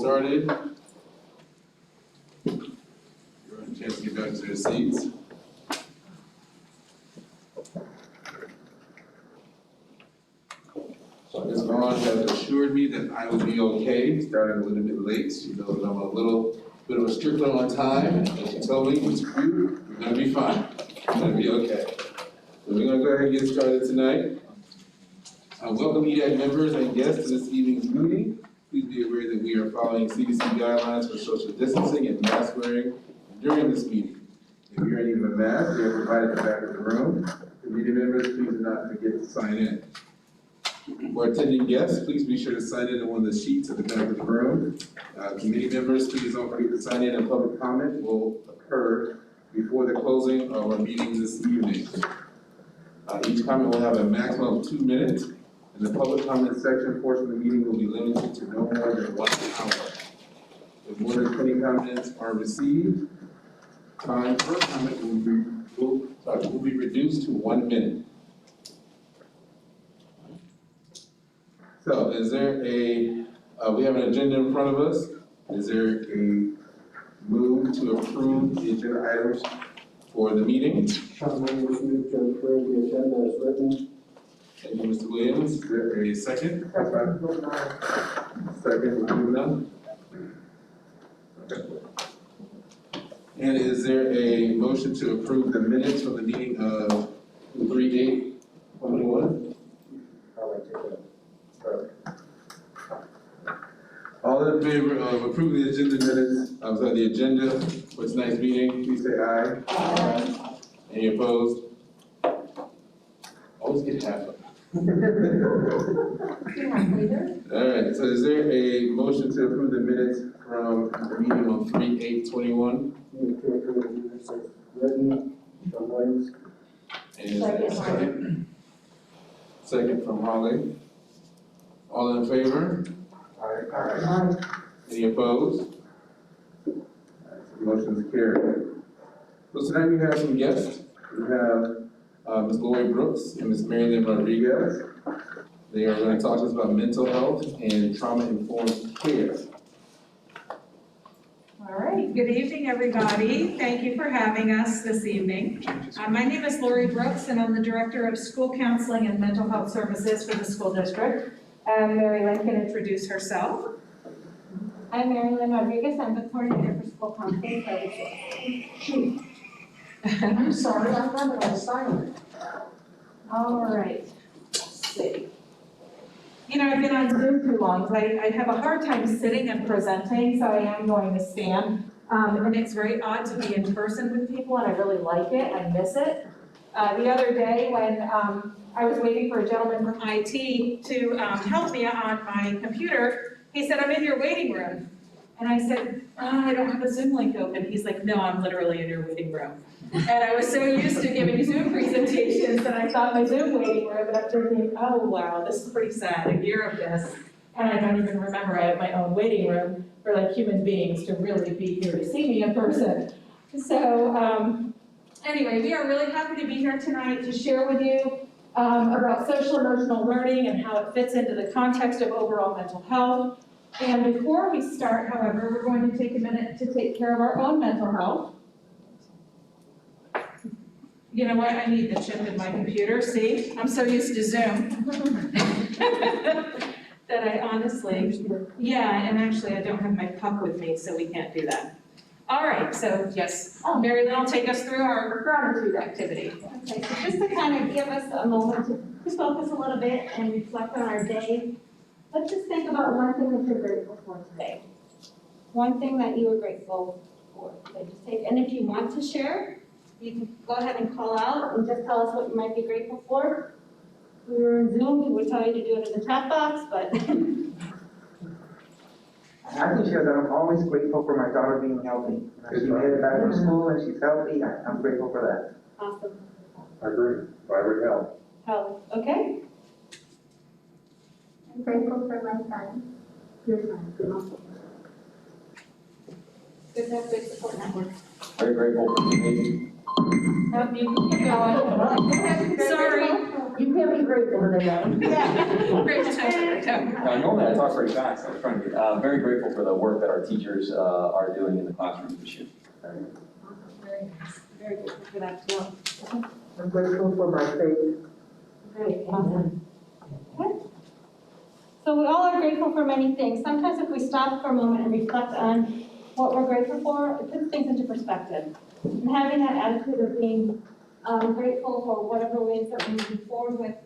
started. You're on a chance to get back to your seats. So Ms. Vaughn has assured me that I will be okay, starting a little bit late. She knows I'm a little bit of a stickler on time, and she told me, it's cute, we're gonna be fine. We're gonna be okay. So we're gonna go ahead and get started tonight. Welcome EDAC members and guests to this evening's meeting. Please be aware that we are following CDC guidelines for social distancing and mask wearing during this meeting. If you're in need of a mask, they are provided at the back of the room. Committee members, please do not forget to sign in. For attending guests, please be sure to sign in on one of the sheets at the back of the room. Committee members, please don't forget to sign in, and public comment will occur before the closing of our meeting this evening. Each comment will have a maximum of 2 minutes, and the public comment section portion of the meeting will be limited to no more than 1 hour. If more than 20 comments are received, time per comment will be reduced to 1 minute. So is there we have an agenda in front of us. Is there a move to approve the agenda items for the meeting? Councilman, we move to approve the agenda as written. Thank you, Mr. Williams. Is there a second? Second, Luna. Okay. And is there a motion to approve the minutes from the meeting of 3/8/21? All in favor of approving the agenda minutes, the agenda for tonight's meeting, please say aye. Aye. Any opposed? Always get half of it. All right, so is there a motion to approve the minutes from the meeting on 3/8/21? Move to approve the minutes as written. Sean Williams. And is there a second? Second from Holly. All in favor? Aye. Any opposed? Motion is carried. So tonight we have some guests. We have Ms. Lori Brooks and Ms. Mary Lynn Rodriguez. They are going to talk to us about mental health and trauma-informed care. All right, good evening, everybody. Thank you for having us this evening. My name is Lori Brooks, and I'm the Director of School Counseling and Mental Health Services for the school district. Mary Lynn can introduce herself. I'm Mary Lynn Rodriguez. I'm the coordinator for school counseling services. I'm sorry, I thought it was silent. All right, let's see. You know, I've been on Zoom too long, so I have a hard time sitting and presenting, so I am going to stand. And it's very odd to be in person with people, and I really like it. I miss it. The other day when I was waiting for a gentleman from IT to help me on my computer, he said, "I'm in your waiting room." And I said, "Oh, I don't have a Zoom link open." He's like, "No, I'm literally in your waiting room." And I was so used to giving Zoom presentations that I thought my Zoom waiting room, and I'm thinking, oh wow, this is pretty sad, a year of this. And I don't even remember I have my own waiting room for like human beings to really be here to see me in person. So anyway, we are really happy to be here tonight to share with you about social emotional learning and how it fits into the context of overall mental health. And before we start, however, we're going to take a minute to take care of our own mental health. You know what, I need the chip in my computer, see? I'm so used to Zoom. That I honestly, yeah, and actually I don't have my puck with me, so we can't do that. All right, so yes, Mary Lynn will take us through our gratitude activity. Okay, so just to kind of give us a moment to focus a little bit and reflect on our day, let's just think about one thing that you're grateful for today. One thing that you were grateful for. Okay, just take, and if you want to share, you can go ahead and call out and just tell us what you might be grateful for. If we were in Zoom, we would tell you to do it in the chat box, but I can share that I'm always grateful for my daughter being healthy. She made it back from school and she's healthy. I'm grateful for that. awesome. I agree. Vibrant health. Health, okay? I'm grateful for my son. Your son, awesome. Good to have good support network. Very grateful for me. You can keep going. Sorry. You can't be grateful today, Adam. Yeah, great potential. Now, normally I talk very fast, I was trying to get, very grateful for the work that our teachers are doing in the classroom this year. Very nice. Very grateful for that too. I'm grateful for my faith. Great, awesome. Okay. So we all are grateful for many things. Sometimes if we stop for a moment and reflect on what we're grateful for, it puts things into perspective. And having that attitude of being grateful for whatever ways that we're moving forward with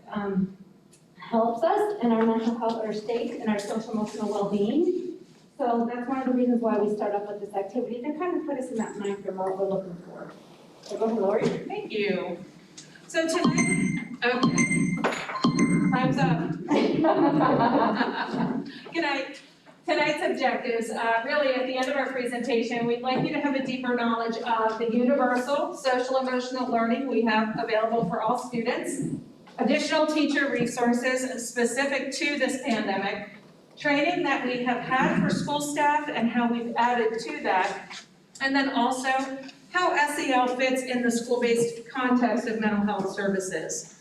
helps us in our mental health, our state, and our social emotional well-being. So that's one of the reasons why we start off with this activity, to kind of put us in that mind frame of what we're looking for. So go ahead, Lori. Thank you. So tonight, okay, time's up. Good night. Tonight's objectives, really at the end of our presentation, we'd like you to have a deeper knowledge of the universal social emotional learning we have available for all students, additional teacher resources specific to this pandemic, training that we have had for school staff and how we've added to that, and then also how SEL fits in the school-based context of mental health services.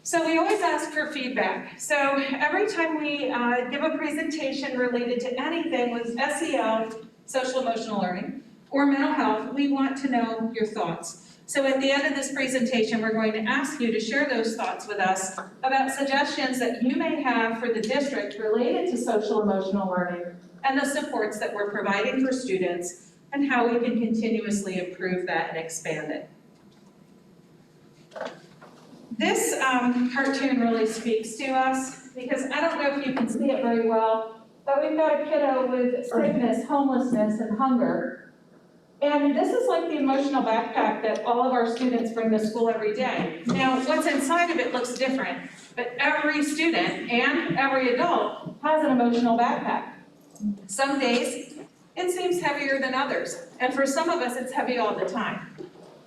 So we always ask for feedback. So every time we give a presentation related to anything with SEL, social emotional learning, or mental health, we want to know your thoughts. So at the end of this presentation, we're going to ask you to share those thoughts with us about suggestions that you may have for the district related to social emotional learning and the supports that we're providing for students and how we can continuously improve that and expand it. This cartoon really speaks to us because I don't know if you can see it very well, but we've got a kiddo with sickness, homelessness, and hunger. And this is like the emotional backpack that all of our students bring to school every day. Now, what's inside of it looks different, but every student and every adult has an emotional backpack. Some days, it seems heavier than others, and for some of us, it's heavy all the time.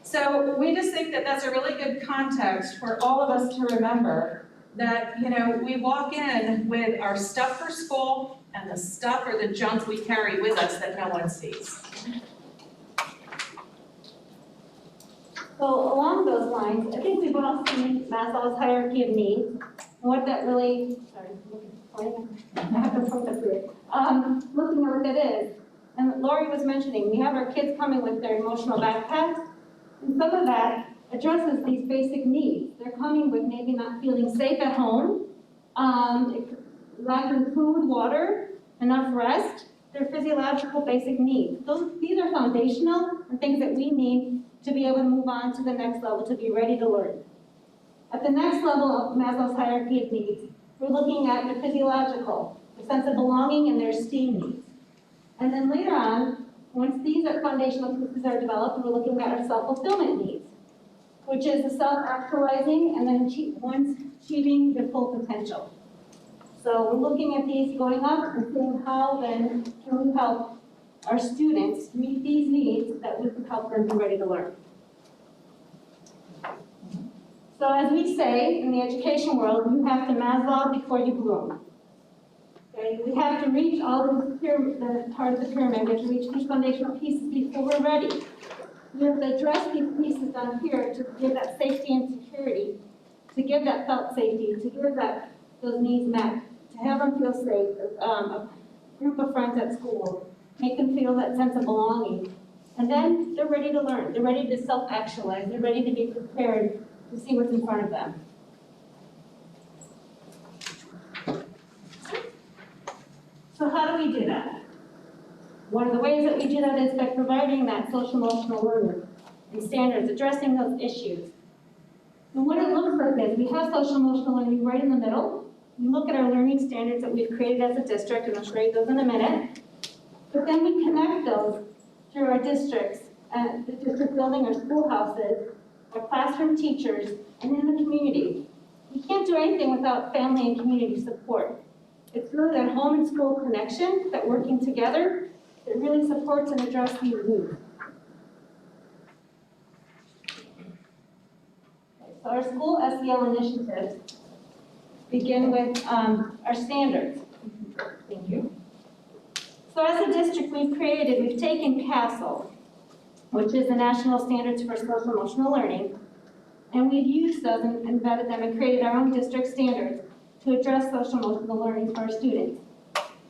So we just think that that's a really good context for all of us to remember that, you know, we walk in with our stuff for school and the stuff or the junk we carry with us that no one sees. So along those lines, I think we've all seen Maslow's hierarchy of needs. And what that really, I have to point up here. Looking at what that is, and Lori was mentioning, we have our kids coming with their emotional backpacks, and some of that addresses these basic needs. They're coming with maybe not feeling safe at home, lacking food, water, enough rest. They're physiological basic needs. These are foundational and things that we need to be able to move on to the next level, to be ready to learn. At the next level of Maslow's hierarchy of needs, we're looking at the physiological, the sense of belonging and their esteem needs. And then later on, once these foundational pieces are developed, we're looking at our self-fulfillment needs, which is the self-actualizing and then one's achieving their full potential. So we're looking at these going up and seeing how then can we help our students meet these needs that would help them be ready to learn. So as we say in the education world, you have to Maslow before you bloom. Okay? We have to reach all the part of the pyramid, we have to reach these foundational pieces before we're ready. We have to address these pieces down here to give that safety and security, to give that felt safety, to give those needs met, to have them feel safe, a group of friends at school, make them feel that sense of belonging. And then they're ready to learn. They're ready to self-actualize. They're ready to be prepared to see what's in front of them. So how do we do that? One of the ways that we do that is by providing that social-emotional learning and standards, addressing those issues. And what it looks like is we have social-emotional learning right in the middle. We look at our learning standards that we've created as a district, and I'll show you those in a minute. But then we connect those through our districts, the district building, our schoolhouses, our classroom teachers, and in the community. We can't do anything without family and community support. It's really that home and school connection, that working together, that really supports and addresses these needs. So our school SEL initiatives begin with our standards. Thank you. So as a district, we've taken CASEL, which is the National Standards for Social Emotional Learning, And we've used those and embedded them and created our own district standards to address social emotional learning for our students.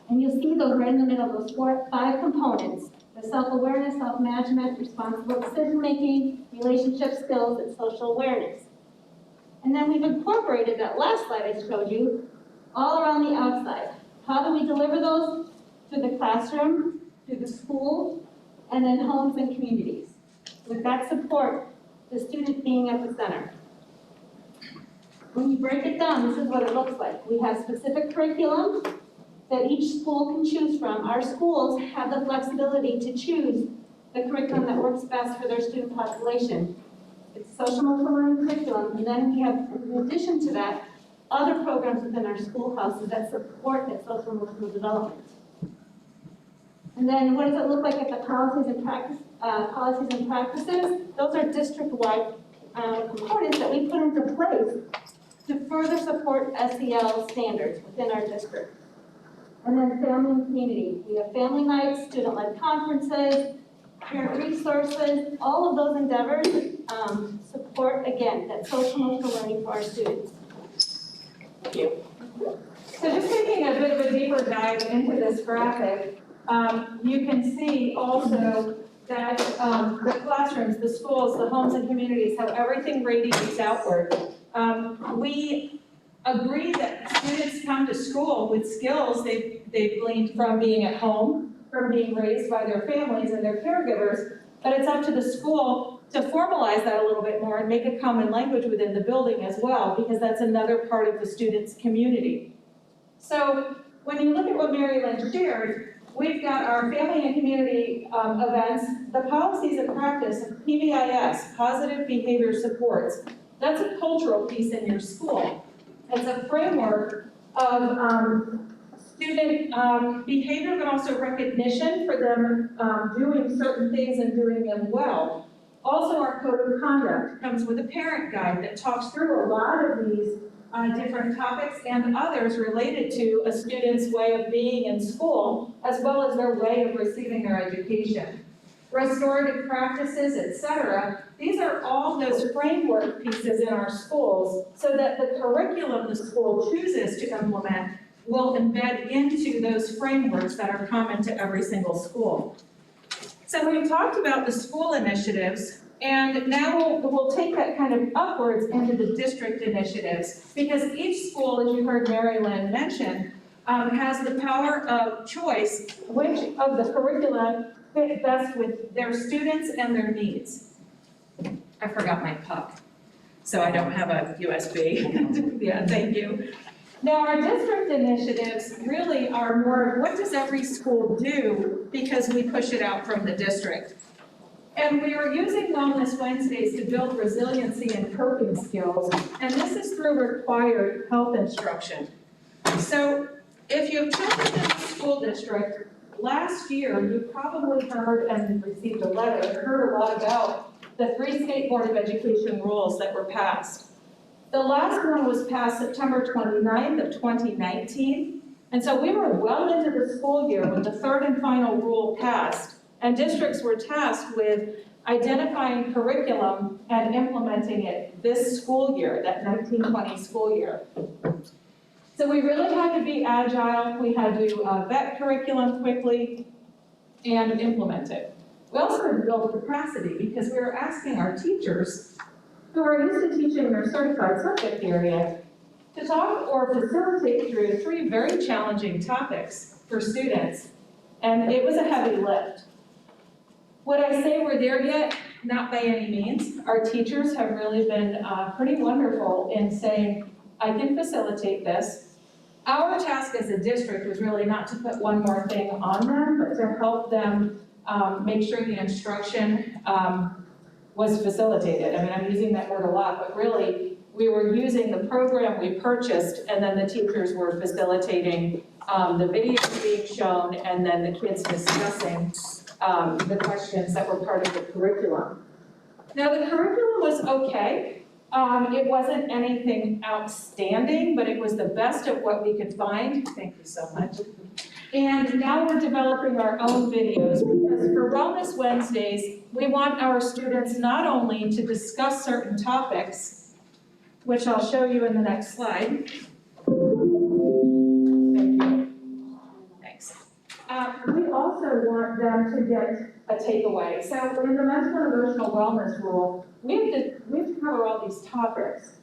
And you'll see those right in the middle, those 5 components: the self-awareness, self-management, responsible decision-making, relationship skills, and social awareness. And then we've incorporated that last slide I showed you all around the outside. How do we deliver those? To the classroom, to the school, and then homes and communities. With that support, the student being at the center. When you break it down, this is what it looks like. We have specific curriculum that each school can choose from. Our schools have the flexibility to choose the curriculum that works best for their student population. It's social emotional learning curriculum, and then we have, in addition to that, other programs within our schoolhouses that support that social emotional development. And then what does it look like at the policies and practices? Those are district-wide components that we put into place to further support SEL standards within our district. And then family and community. We have family nights, student-led conferences, parent resources. All of those endeavors support, again, that social emotional learning for our students. Thank you. So just taking a bit of a deeper dive into this graphic, you can see also that the classrooms, the schools, the homes and communities, how everything radiates outward. We agree that students come to school with skills they've gleaned from being at home, from being raised by their families and their caregivers, but it's up to the school to formalize that a little bit more and make a common language within the building as well, because that's another part of the student's community. So when you look at what Mary Lynn shared, we've got our family and community events, the policies and practice of PBIS, positive behavior supports. That's a cultural piece in your school. It's a framework of student behavior, but also recognition for them doing certain things and doing them well. Also, our code of conduct comes with a parent guide that talks through a lot of these different topics and others related to a student's way of being in school, as well as their way of receiving their education. Restorative practices, etc. These are all those framework pieces in our schools so that the curriculum the school chooses to implement will embed into those frameworks that are common to every single school. So we've talked about the school initiatives, and now we'll take that kind of upwards into the district initiatives, because each school, as you heard Mary Lynn mention, has the power of choice which of the curricula fit best with their students and their needs. I forgot my puck, so I don't have a USB. Yeah, thank you. Now, our district initiatives really are more of what does every school do, because we push it out from the district. And we are using Wellness Wednesdays to build resiliency and coping skills, and this is through required health instruction. So if you have children in the school district, last year you probably heard and received a letter and heard a lot about the 3 State Board of Education rules that were passed. The last one was passed September 29th of 2019, and so we were well into the school year when the 3rd and final rule passed, and districts were tasked with identifying curriculum and implementing it this school year, that 1920 school year. So we really had to be agile. We had to vet curriculum quickly and implement it. We also had to build capacity because we were asking our teachers who are used to teaching their certified subject area to talk or facilitate through 3 very challenging topics for students, and it was a heavy lift. Would I say we're there yet? Not by any means. Our teachers have really been pretty wonderful in saying, I can facilitate this. Our task as a district was really not to put one more thing on them, but to help them make sure the instruction was facilitated. I mean, I'm using that word a lot, but really, we were using the program we purchased, and then the teachers were facilitating the videos being shown, and then the kids discussing the questions that were part of the curriculum. Now, the curriculum was okay. It wasn't anything outstanding, but it was the best of what we could find. Thank you so much. And now we're developing our own videos because for Wellness Wednesdays, we want our students not only to discuss certain topics, which I'll show you in the next slide. Thank you. Thanks. We also want them to get a takeaway. So in the mental and emotional wellness rule, we have to cover all these topics.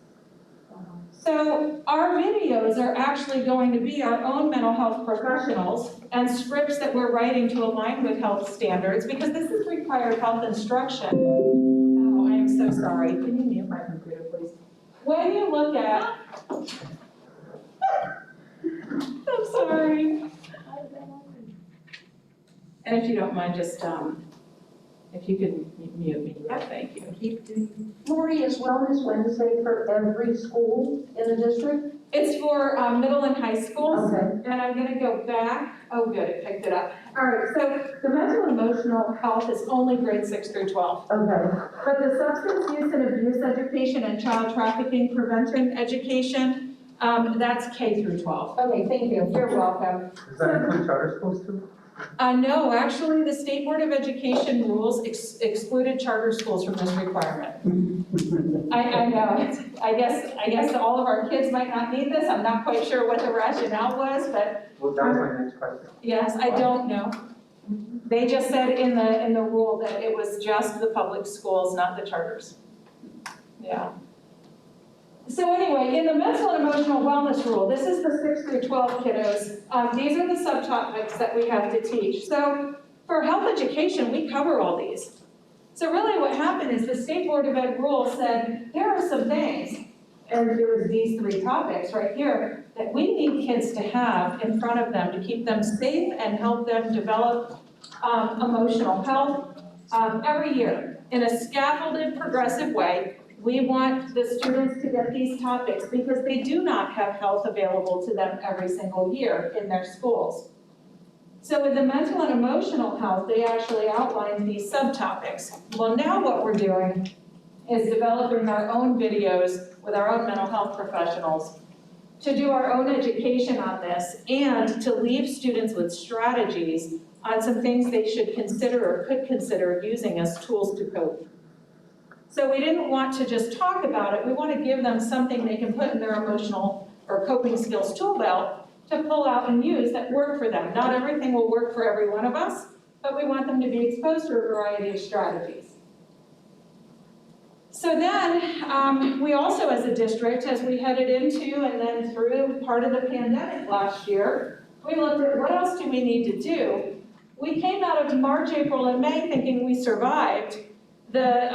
So our videos are actually going to be our own mental health professionals and scripts that we're writing to align with health standards because this is required health instruction. Oh, I am so sorry. Can you mute my computer, please? When you look at, I'm sorry. And if you don't mind, just, if you could mute me, yeah, thank you. Lori, is Wellness Wednesday for every school in the district? It's for middle and high schools. Okay. And I'm gonna go back, oh good, it picked it up. All right, so the mental and emotional health is only grades 6 through 12. Okay. But the substance use and abuse education and child trafficking prevention education, that's K through 12. Okay, thank you. You're welcome. Does that include charter schools too? No, actually, the State Board of Education rules excluded charter schools from this requirement. I know, I guess all of our kids might not need this, I'm not quite sure what the rationale was, but Well, that was my next question. yes, I don't know. They just said in the rule that it was just the public schools, not the charters. Yeah. So anyway, in the mental and emotional wellness rule, this is the 6 through 12 kiddos. These are the subtopics that we have to teach. So for health education, we cover all these. So really what happened is the State Board of Ed rule said, there are some things, and there was these 3 topics right here, that we need kids to have in front of them to keep them safe and help them develop emotional health every year in a scaffolded, progressive way. We want the students to get these topics because they do not have health available to them every single year in their schools. So with the mental and emotional health, they actually outlined these subtopics. Well, now what we're doing is developing our own videos with our own mental health professionals to do our own education on this and to leave students with strategies on some things they should consider or could consider using as tools to cope. So we didn't want to just talk about it, we want to give them something they can put in their emotional or coping skills tool belt to pull out and use that work for them. Not everything will work for every one of us, but we want them to be exposed to a variety of strategies. So then, we also as a district, as we headed into and then through part of the pandemic last year, we looked at what else do we need to do. We came out of March, April, and May thinking we survived the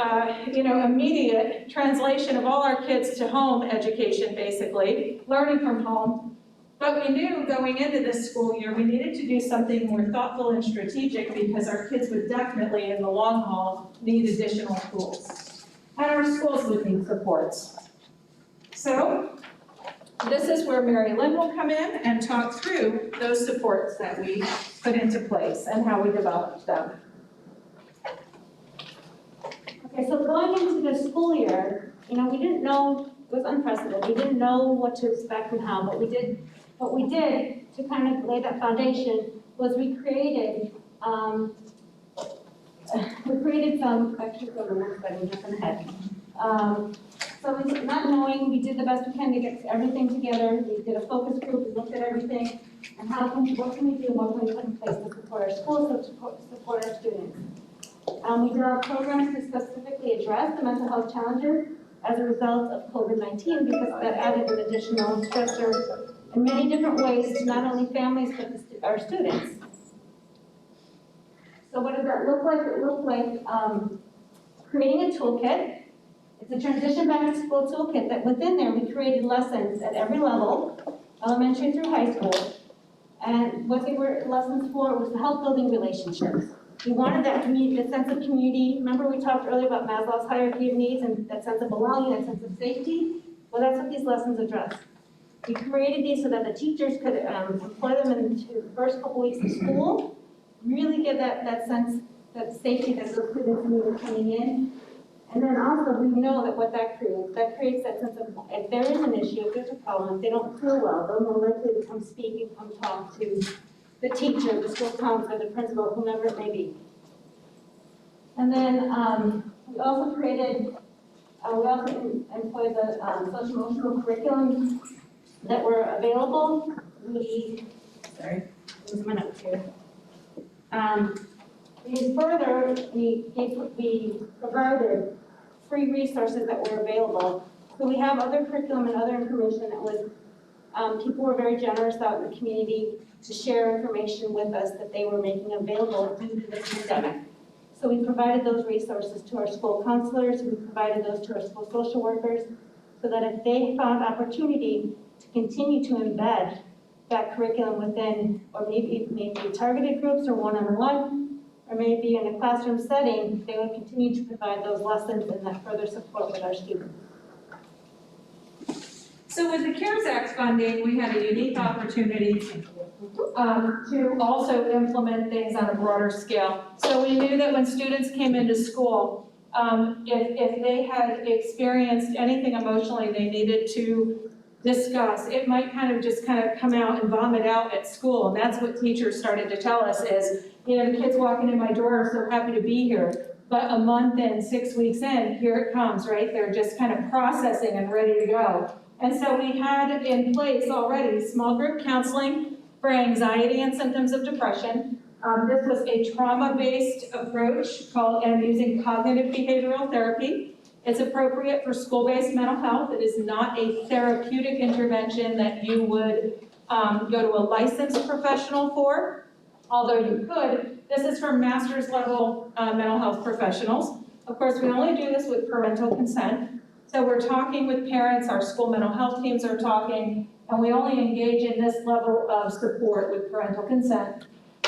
immediate translation of all our kids to home education, basically, learning from home. But we knew going into this school year, we needed to do something more thoughtful and strategic because our kids would definitely, in the long haul, need additional tools. And our schools would need supports. So this is where Mary Lynn will come in and talk through those supports that we put into place and how we developed them. Okay, so going into the school year, we didn't know, it was unprecedented. We didn't know what to expect and how, but what we did to kind of lay that foundation was we created some, actually go to the next slide, I'm jumping ahead. So we, not knowing, we did the best we can to get everything together. We did a focus group, we looked at everything, and what can we do, what can we put in place to support our schools, to support our students. We developed programs to specifically address the mental health challenges as a result of COVID-19 because that added an additional stressor in many different ways to not only families but our students. So what did that look like? It looked like creating a toolkit. It's a transition back to school toolkit that within there we created lessons at every level, elementary through high school. And what they were lessons for was to help building relationships. We wanted that community, that sense of community. Remember we talked earlier about Maslow's hierarchy of needs and that sense of belonging, that sense of safety? Well, that's what these lessons address. We created these so that the teachers could employ them into the first couple weeks of school, really give that sense, that safety that those students need coming in. And then also we know that what that creates that sense of, if there is an issue, if there's a problem, if they don't feel well, they're more likely to come speak and come talk to the teacher, the school counselor, the principal, whomever it may be. And then we also employed the social emotional curriculum that were available. Lose my notes here. We provided free resources that were available. So we have other curriculum and other information that was, people were very generous out in the community to share information with us that they were making available due to the pandemic. So we provided those resources to our school counselors, we provided those to our school social workers, so that if they found opportunity to continue to embed that curriculum within, or maybe targeted groups or one-on-one, or maybe in a classroom setting, they would continue to provide those lessons and that further support with our students. So with the CARES Act funding, we had a unique opportunity to also implement things on a broader scale. So we knew that when students came into school, if they had experienced anything emotionally they needed to discuss, it might just come out and vomit out at school. And that's what teachers started to tell us is, the kids walking in my door are so happy to be here. But a month in, 6 weeks in, here it comes, right? They're just kind of processing and ready to go. And so we had in place already small group counseling for anxiety and symptoms of depression. This was a trauma-based approach and using cognitive behavioral therapy. It's appropriate for school-based mental health. It is not a therapeutic intervention that you would go to a licensed professional for, although you could. This is for master's level mental health professionals. Of course, we only do this with parental consent. So we're talking with parents, our school mental health teams are talking, and we only engage in this level of support with parental consent.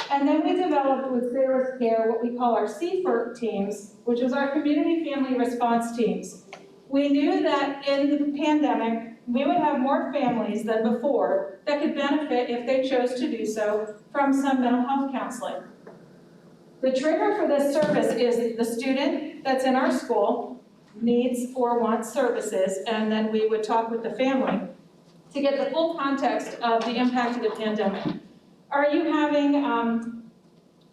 And then we developed with Sel's Care what we call our CFIRT teams, which is our community family response teams. We knew that in the pandemic, we would have more families than before that could benefit, if they chose to do so, from some mental health counseling. The trigger for this service is the student that's in our school needs or wants services, and then we would talk with the family to get the full context of the impact of the pandemic. Are you having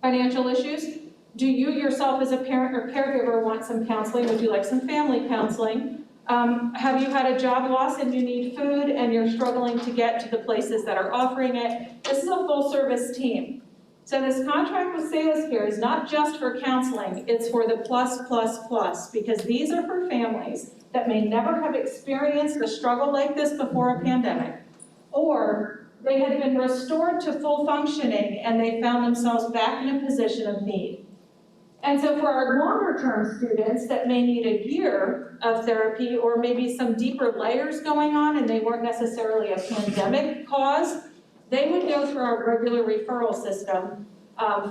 financial issues? Do you yourself as a parent or caregiver want some counseling? Would you like some family counseling? Have you had a job loss and you need food and you're struggling to get to the places that are offering it? This is a full service team. So this contract with Sel Care is not just for counseling, it's for the plus, because these are for families that may never have experienced a struggle like this before a pandemic, or they had been restored to full functioning and they found themselves back in a position of need. And so for our longer term students that may need a year of therapy or maybe some deeper layers going on and they weren't necessarily a pandemic cause, they would go through our regular referral system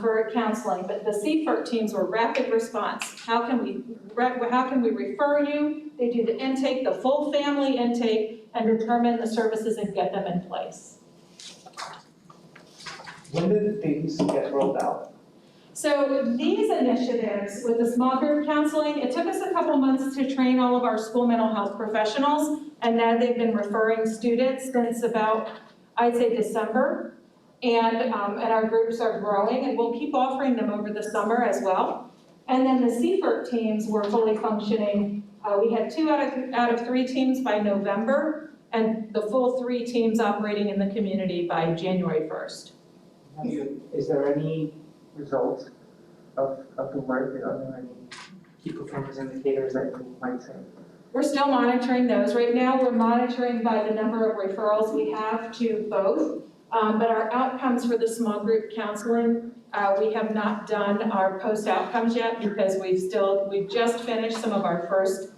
for counseling, but the CFIRT teams were rapid response. How can we refer you? They do the intake, the full family intake, and determine the services and get them in place. When did things get rolled out? So these initiatives with the small group counseling, it took us a couple months to train all of our school mental health professionals, and now they've been referring students since about, I'd say, December, and our groups are growing, and we'll keep offering them over the summer as well. And then the CFIRT teams were fully functioning. We had 2 out of 3 teams by November, and the full 3 teams operating in the community by January 1st. Is there any results of the work? Are there any key performance indicators that you might say? We're still monitoring those. Right now, we're monitoring by the number of referrals we have to both, but our outcomes for the small group counseling, we have not done our post outcomes yet because we've just finished some of our first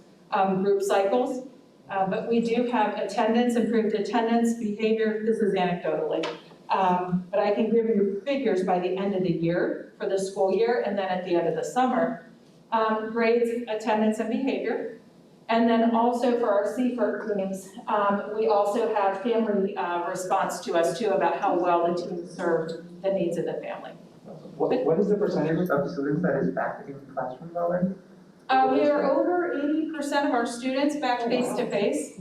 group cycles, but we do have attendance, improved attendance, behavior. This is anecdotally, but I can give you figures by the end of the year for the school year, and then at the end of the summer, grades, attendance, and behavior. And then also for our CFIRT teams, we also have family response to us too about how well the team served the needs of the family. What is the percentage of students that is back in classrooms already? We are over 80% of our students back face to face.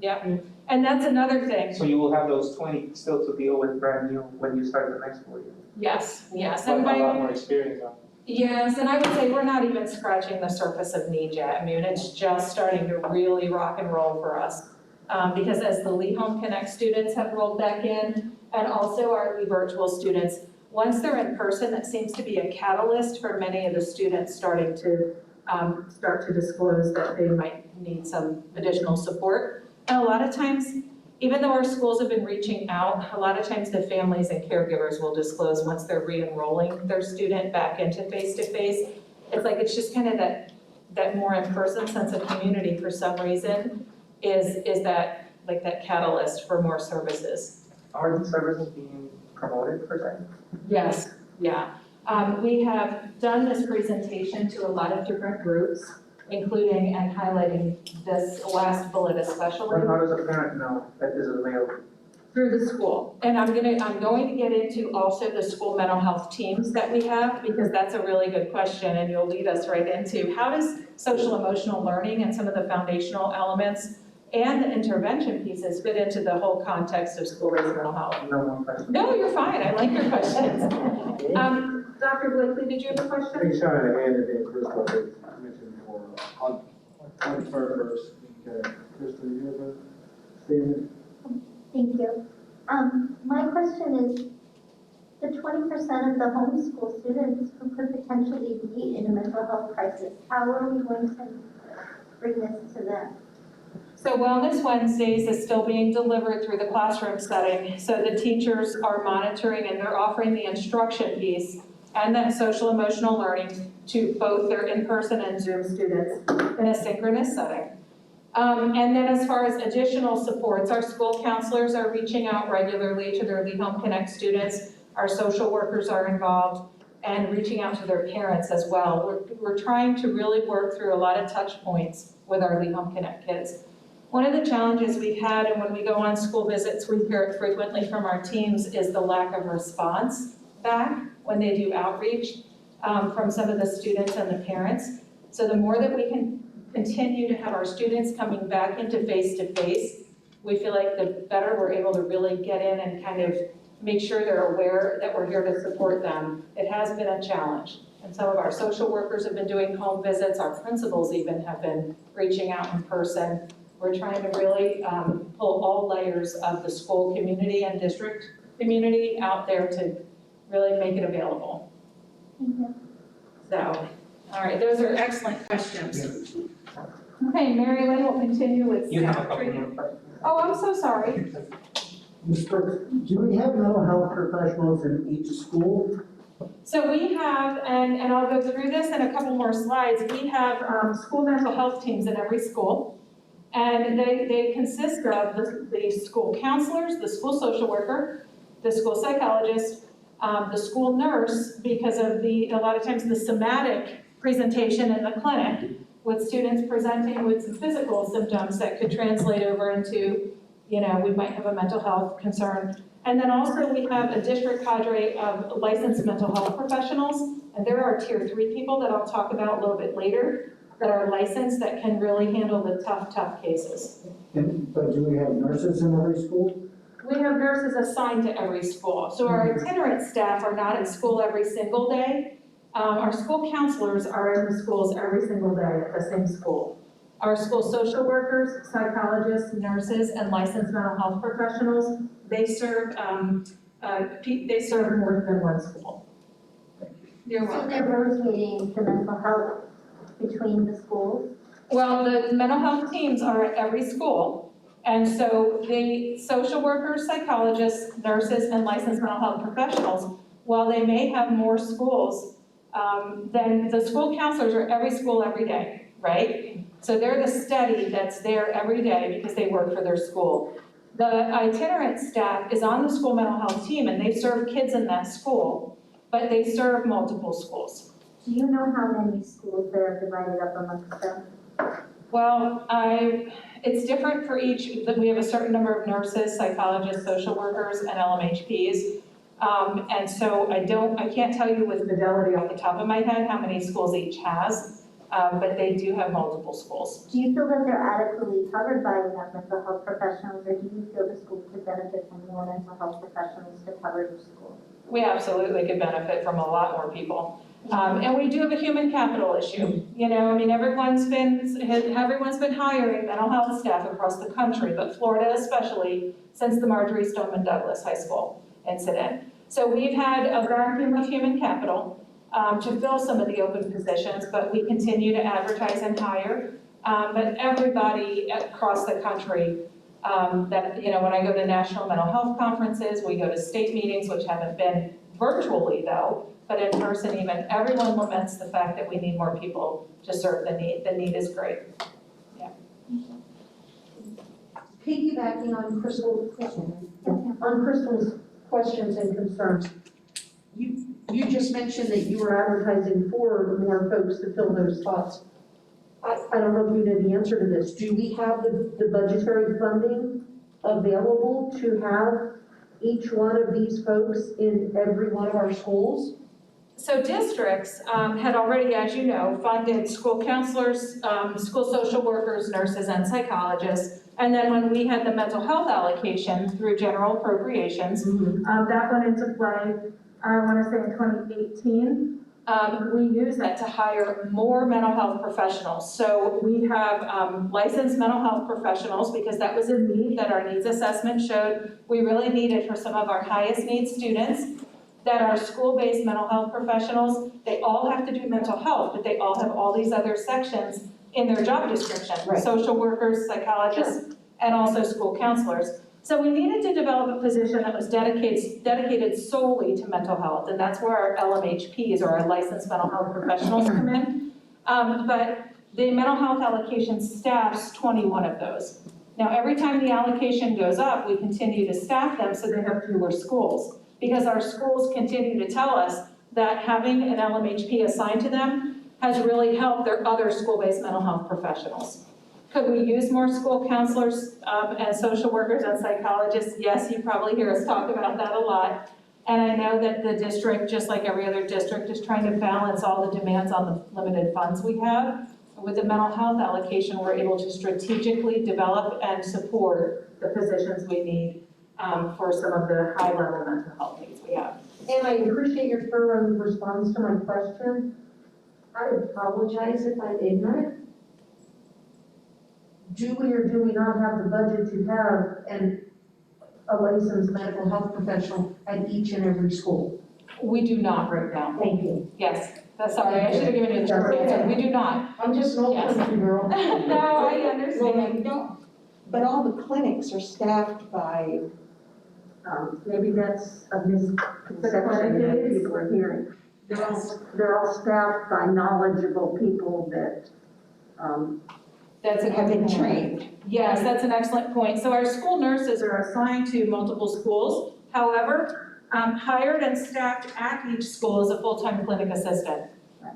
Yeah. And that's another thing. So you will have those 20 still to deal with brand new when you start the next school year. Yes, yes. But And a lot more experience on. yes, and I would say we're not even scratching the surface of need yet. I mean, it's just starting to really rock and roll for us. Because as the Lee Home Connect students have rolled back in, and also our Lee Virtual students, once they're in person, that seems to be a catalyst for many of the students starting to start to disclose that they might need some additional support. And a lot of times, even though our schools have been reaching out, a lot of times the families and caregivers will disclose once they're re-enrolling their student back into face-to-face. It's like, it's just kind of that more in-person sense of community for some reason is that, like that catalyst for more services. Are these services being promoted per se? Yes, yeah. We have done this presentation to a lot of different groups, including and highlighting this last bullet especially. How does a parent know that this is available? Through the school. And I'm going to get into also the school mental health teams that we have, because that's a really good question, and you'll lead us right into how does social emotional learning and some of the foundational elements and the intervention pieces fit into the whole context of school-based mental health? No more questions. No, you're fine. I like your questions. Dr. Blakely, did you have a question? I think Sean had a hand in it, Crystal, that mentioned before. I'll defer first. Crystal, you have a statement? Thank you. My question is, the 20% of the homeschool students who could potentially be in a mental health crisis, how are we going to bring this to them? So Wellness Wednesdays is still being delivered through the classroom setting. So the teachers are monitoring and they're offering the instruction piece and that social emotional learning to both their in-person and Zoom students in a synchronous setting. And then as far as additional supports, our school counselors are reaching out regularly to their Lee Home Connect students. Our social workers are involved and reaching out to their parents as well. We're trying to really work through a lot of touch points with our Lee Home Connect kids. One of the challenges we've had, and when we go on school visits, we hear it frequently from our teams, is the lack of response back when they do outreach from some of the students and the parents. So the more that we can continue to have our students coming back into face-to-face, we feel like the better we're able to really get in and kind of make sure they're aware that we're here to support them. It has been a challenge. And some of our social workers have been doing home visits. Our principals even have been reaching out in person. We're trying to really pull all layers of the school community and district community out there to really make it available. Thank you. So, all right, those are excellent questions. Okay, Mary Lynn will continue with You have a staff couple training. more questions. Oh, I'm so sorry. Ms. Brooks, do we have mental health professionals in each school? So we have, and I'll go through this in a couple more slides, we have school mental health teams in every school. And they consist of the school counselors, the school social worker, the school psychologist, the school nurse, because of a lot of times the somatic presentation in the clinic with students presenting with some physical symptoms that could translate over into, we might have a mental health concern. And then also we have a district cadre of licensed mental health professionals, and there are tier 3 people that I'll talk about a little bit later that are licensed that can really handle the tough cases. But do we have nurses in every school? We have nurses assigned to every school. So our itinerant staff are not at school every single day. Our school counselors are in the schools every single day at the same school. Our school social workers, psychologists, nurses, and licensed mental health professionals, they serve more than one school. You're So welcome. they're rotating the mental health between the schools? Well, the mental health teams are at every school. And so the social workers, psychologists, nurses, and licensed mental health professionals, while they may have more schools, then the school counselors are every school every day, right? So they're the steady that's there every day because they work for their school. The itinerant staff is on the school mental health team and they serve kids in that school, but they serve multiple schools. Do you know how many schools they're divided up amongst them? Well, it's different for each. We have a certain number of nurses, psychologists, social workers, and LMHPs. And so I can't tell you with fidelity off the top of my head how many schools each has. but they do have multiple schools. Do you feel that they're adequately covered by enough mental health professionals, or do you feel the school could benefit from more mental health professionals to cover the school? We absolutely could benefit from a lot more people. And we do have a human capital issue. You know, I mean, everyone's been hiring mental health staff across the country, but Florida especially, since the Marjorie Stoneman Douglas High School incident. So we've had a vacuum of human capital to fill some of the open positions, but we continue to advertise and hire. But everybody across the country, that, you know, when I go to national mental health conferences, we go to state meetings, which haven't been virtually though, but in person even, everyone laments the fact that we need more people to serve the need. The need is great. Piggybacking on Crystal's questions and concerns, you just mentioned that you were advertising for more folks to fill those spots. I don't know if you know the answer to this. Do we have the budgetary funding available to have each one of these folks in every one of our schools? So districts had already, as you know, funded school counselors, school social workers, nurses, and psychologists. And then when we had the mental health allocation through general appropriations, that went into play, I want to say in 2018. We used that to hire more mental health professionals. So we have licensed mental health professionals because that was a need that our needs assessment showed we really needed for some of our highest need students. That are school-based mental health professionals, they all have to do mental health, but they all have all these other sections in their job description. Right. Social workers, psychologists, and also school counselors. So we needed to develop a position that was dedicated solely to mental health, and that's where our LMHPs, or our licensed mental health professionals, come in. But the mental health allocation staffs 21 of those. Now, every time the allocation goes up, we continue to staff them so they have fewer schools. Because our schools continue to tell us that having an LMHP assigned to them has really helped their other school-based mental health professionals. Could we use more school counselors and social workers and psychologists? Yes, you probably hear us talk about that a lot. And I know that the district, just like every other district, is trying to balance all the demands on the limited funds we have. With the mental health allocation, we're able to strategically develop and support the positions we need for some of the high-level mental health needs we have. And I appreciate your thorough response to my question. I apologize if I'm ignorant. Do we or do we not have the budget to have a licensed medical health professional at each and every school? We do not right now. Thank you. Yes, that's sorry, I should have given you the short answer. We do not. I'm just an old Yes. country girl. No, I understand. But all the clinics are staffed by, Maybe that's a misconception that people are hearing. They're all staffed by knowledgeable people that, That's a have good been point. trained. Yes, that's an excellent point. So our school nurses are assigned to multiple schools. However, hired and staffed at each school is a full-time clinic assistant.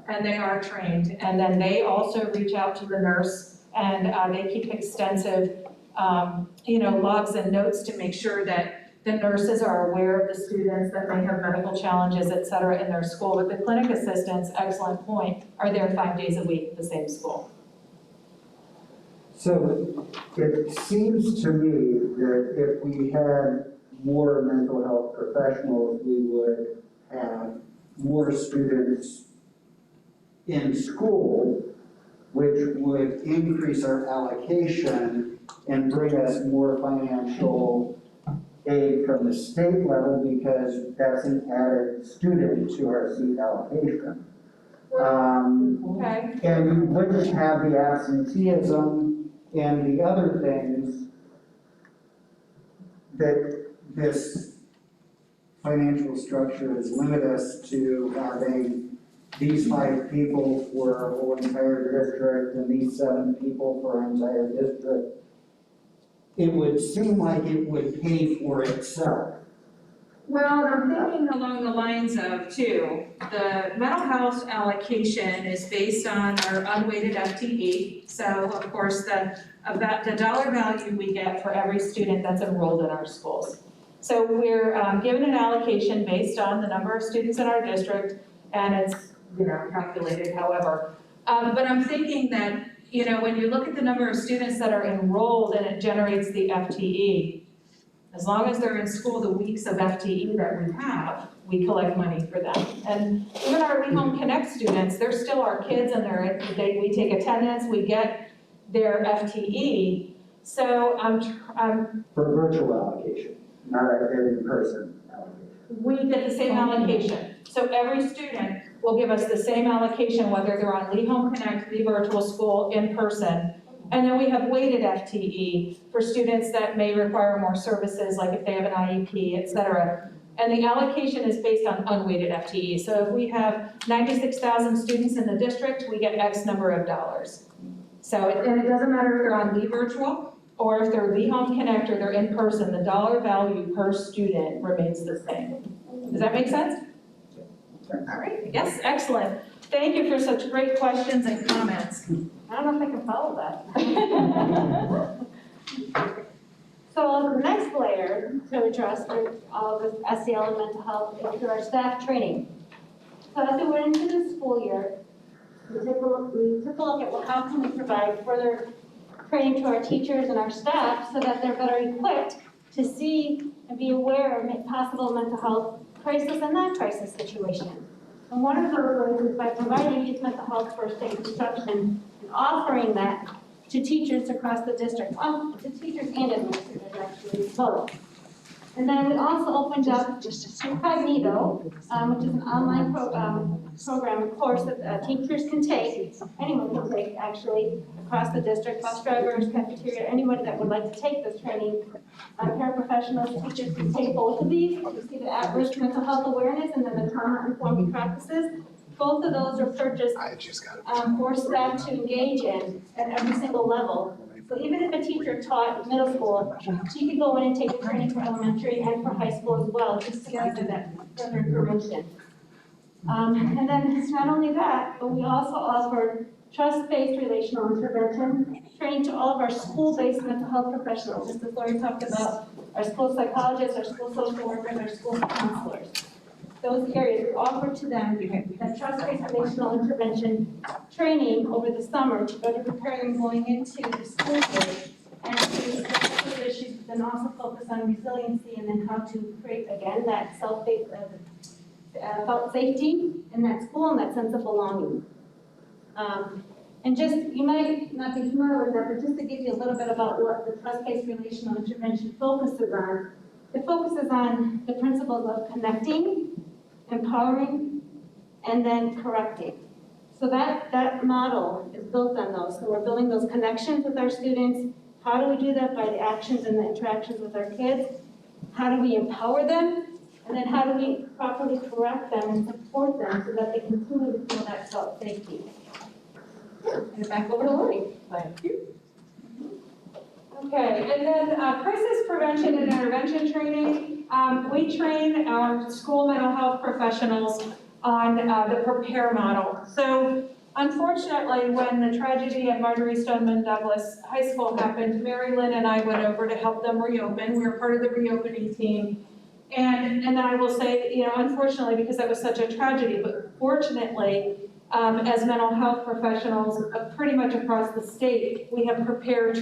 And they are trained. And then they also reach out to the nurse and they keep extensive, logs and notes to make sure that the nurses are aware of the students that may have medical challenges, et cetera, in their school. But the clinic assistants, excellent point, are there 5 days a week at the same school. So it seems to me that if we had more mental health professionals, we would have more students in school, which would increase our allocation and bring us more financial aid from the state level, because that's an added student to our seat allocation. Okay. And you wouldn't have the absenteeism and the other things that this financial structure has limited us to, having these 5 people for our whole entire district and these 7 people for our entire district. It would seem like it would pay for itself. Well, I'm thinking along the lines of, too, the mental health allocation is based on our unweighted FTE. So, of course, the dollar value we get for every student that's enrolled in our schools. So we're given an allocation based on the number of students in our district, and it's, calculated however. But I'm thinking that, you know, when you look at the number of students that are enrolled and it generates the FTE, as long as they're in school the weeks of FTE that we have, we collect money for them. And even our We Home Connect students, they're still our kids and we take attendance, we get their FTE. So I'm For virtual allocation, not an in-person allocation. we get the same allocation. So every student will give us the same allocation, whether they're on Lee Home Connect, Lee Virtual School, in person. And then we have weighted FTE for students that may require more services, like if they have an IEP, et cetera. And the allocation is based on unweighted FTE. So if we have 96,000 students in the district, we get X number of dollars. So and it doesn't matter if they're on Lee Virtual or if they're Lee Home Connect or they're in person, the dollar value per student remains the same. Does that make sense? All right, yes, excellent. Thank you for such great questions and comments. I don't know if I can follow that. So the next layer to address all of this SEL and mental health is through our staff training. So as we went into the school year, we took a look at how can we provide further training to our teachers and our staff so that they're better equipped to see and be aware of possible mental health crisis and non-crisis situations. And one of those ways is by providing youth mental health first aid instruction and offering that to teachers across the district, to teachers and administrators actually, both. And then we also opened up Incognito, which is an online program, course that teachers can take, anyone can take actually, across the district, bus drivers, cafeteria, anybody that would like to take this training. Paraprofessionals, teachers can take both of these. You see the at-risk mental health awareness and then the trauma-informed practices. Both of those are purchased for staff to engage in at every single level. So even if a teacher taught middle school, she could go in and take the training for elementary and for high school as well, just to gather that further information. And then not only that, but we also offered trust-based relational intervention training to all of our school-based mental health professionals, just as Lori talked about, our school psychologists, our school social workers, our school counselors. Those areas we offer to them that trust-based relational intervention training over the summer to better prepare them going into the school year and to address those issues, but then also focus on resiliency and then how to create, again, that felt safety in that school and that sense of belonging. And just, you might not be familiar with that, but just to give you a little bit about what the trust-based relational intervention focuses on, it focuses on the principles of connecting, empowering, and then correcting. So that model is built on those. So we're building those connections with our students. How do we do that? By the actions and the interactions with our kids. How do we empower them? And then how do we properly correct them and support them so that they continue to feel that self-safety? And back over to Lori. Thank you. Okay, and then crisis prevention and intervention training. We train our school mental health professionals on the PREPARE model. So unfortunately, when the tragedy at Marjorie Stoneman Douglas High School happened, Mary Lynn and I went over to help them reopen. We were part of the reopening team. And I will say, you know, unfortunately, because that was such a tragedy, but fortunately, as mental health professionals pretty much across the state, we have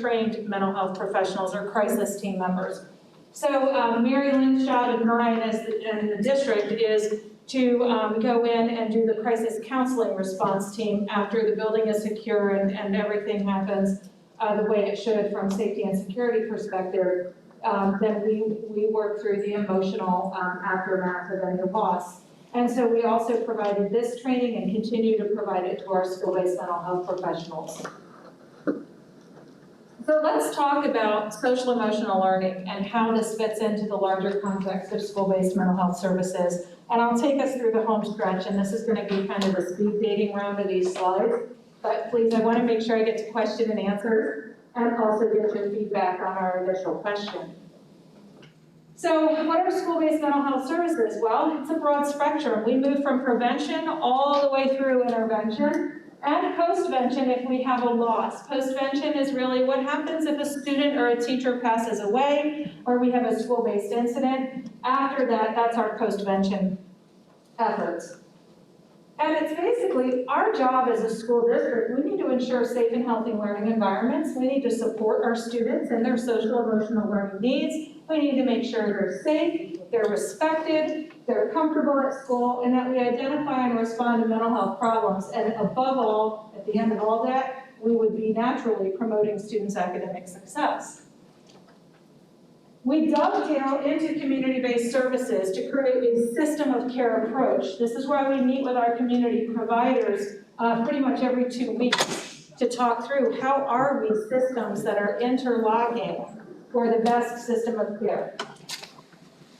trained mental health professionals or crisis team members. So Mary Lynn's job and mine in the district is to go in and do the crisis counseling response team after the building is secure and everything happens the way it should from safety and security perspective. Then we work through the emotional aftermath of any loss. And so we also provided this training and continue to provide it to our school-based mental health professionals. So let's talk about social emotional learning and how this fits into the larger context of school-based mental health services. And I'll take us through the home stretch, and this is going to be kind of a speed dating round of these slides. But please, I want to make sure I get to question and answer and also get your feedback on our initial question. So what are school-based mental health services? Well, it's a broad spectrum. We move from prevention all the way through intervention and postvention if we have a loss. Postvention is really what happens if a student or a teacher passes away or we have a school-based incident. After that, that's our postvention efforts. And it's basically our job as a school district, we need to ensure safe and healthy learning environments. We need to support our students and their social emotional learning needs. We need to make sure they're safe, they're respected, they're comfortable at school, and that we identify and respond to mental health problems. And above all, at the end of all that, we would be naturally promoting students' academic success. We dovetail into community-based services to create a system of care approach. This is why we meet with our community providers pretty much every 2 weeks to talk through how are we systems that are interlocking for the best system of care.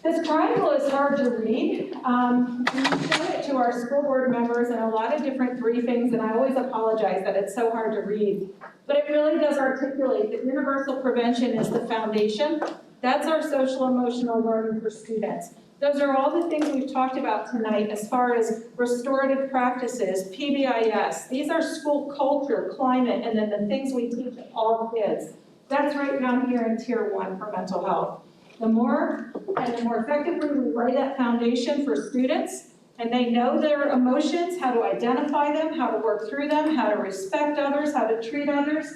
This triangle is hard to read. We show it to our school board members in a lot of different briefings, and I always apologize that it's so hard to read. But it really does articulate that universal prevention is the foundation. That's our social emotional learning for students. Those are all the things we've talked about tonight as far as restorative practices, PBIS. These are school culture, climate, and then the things we teach all kids. That's right down here in Tier 1 for mental health. The more effectively we lay that foundation for students, and they know their emotions, how to identify them, how to work through them, how to respect others, how to treat others.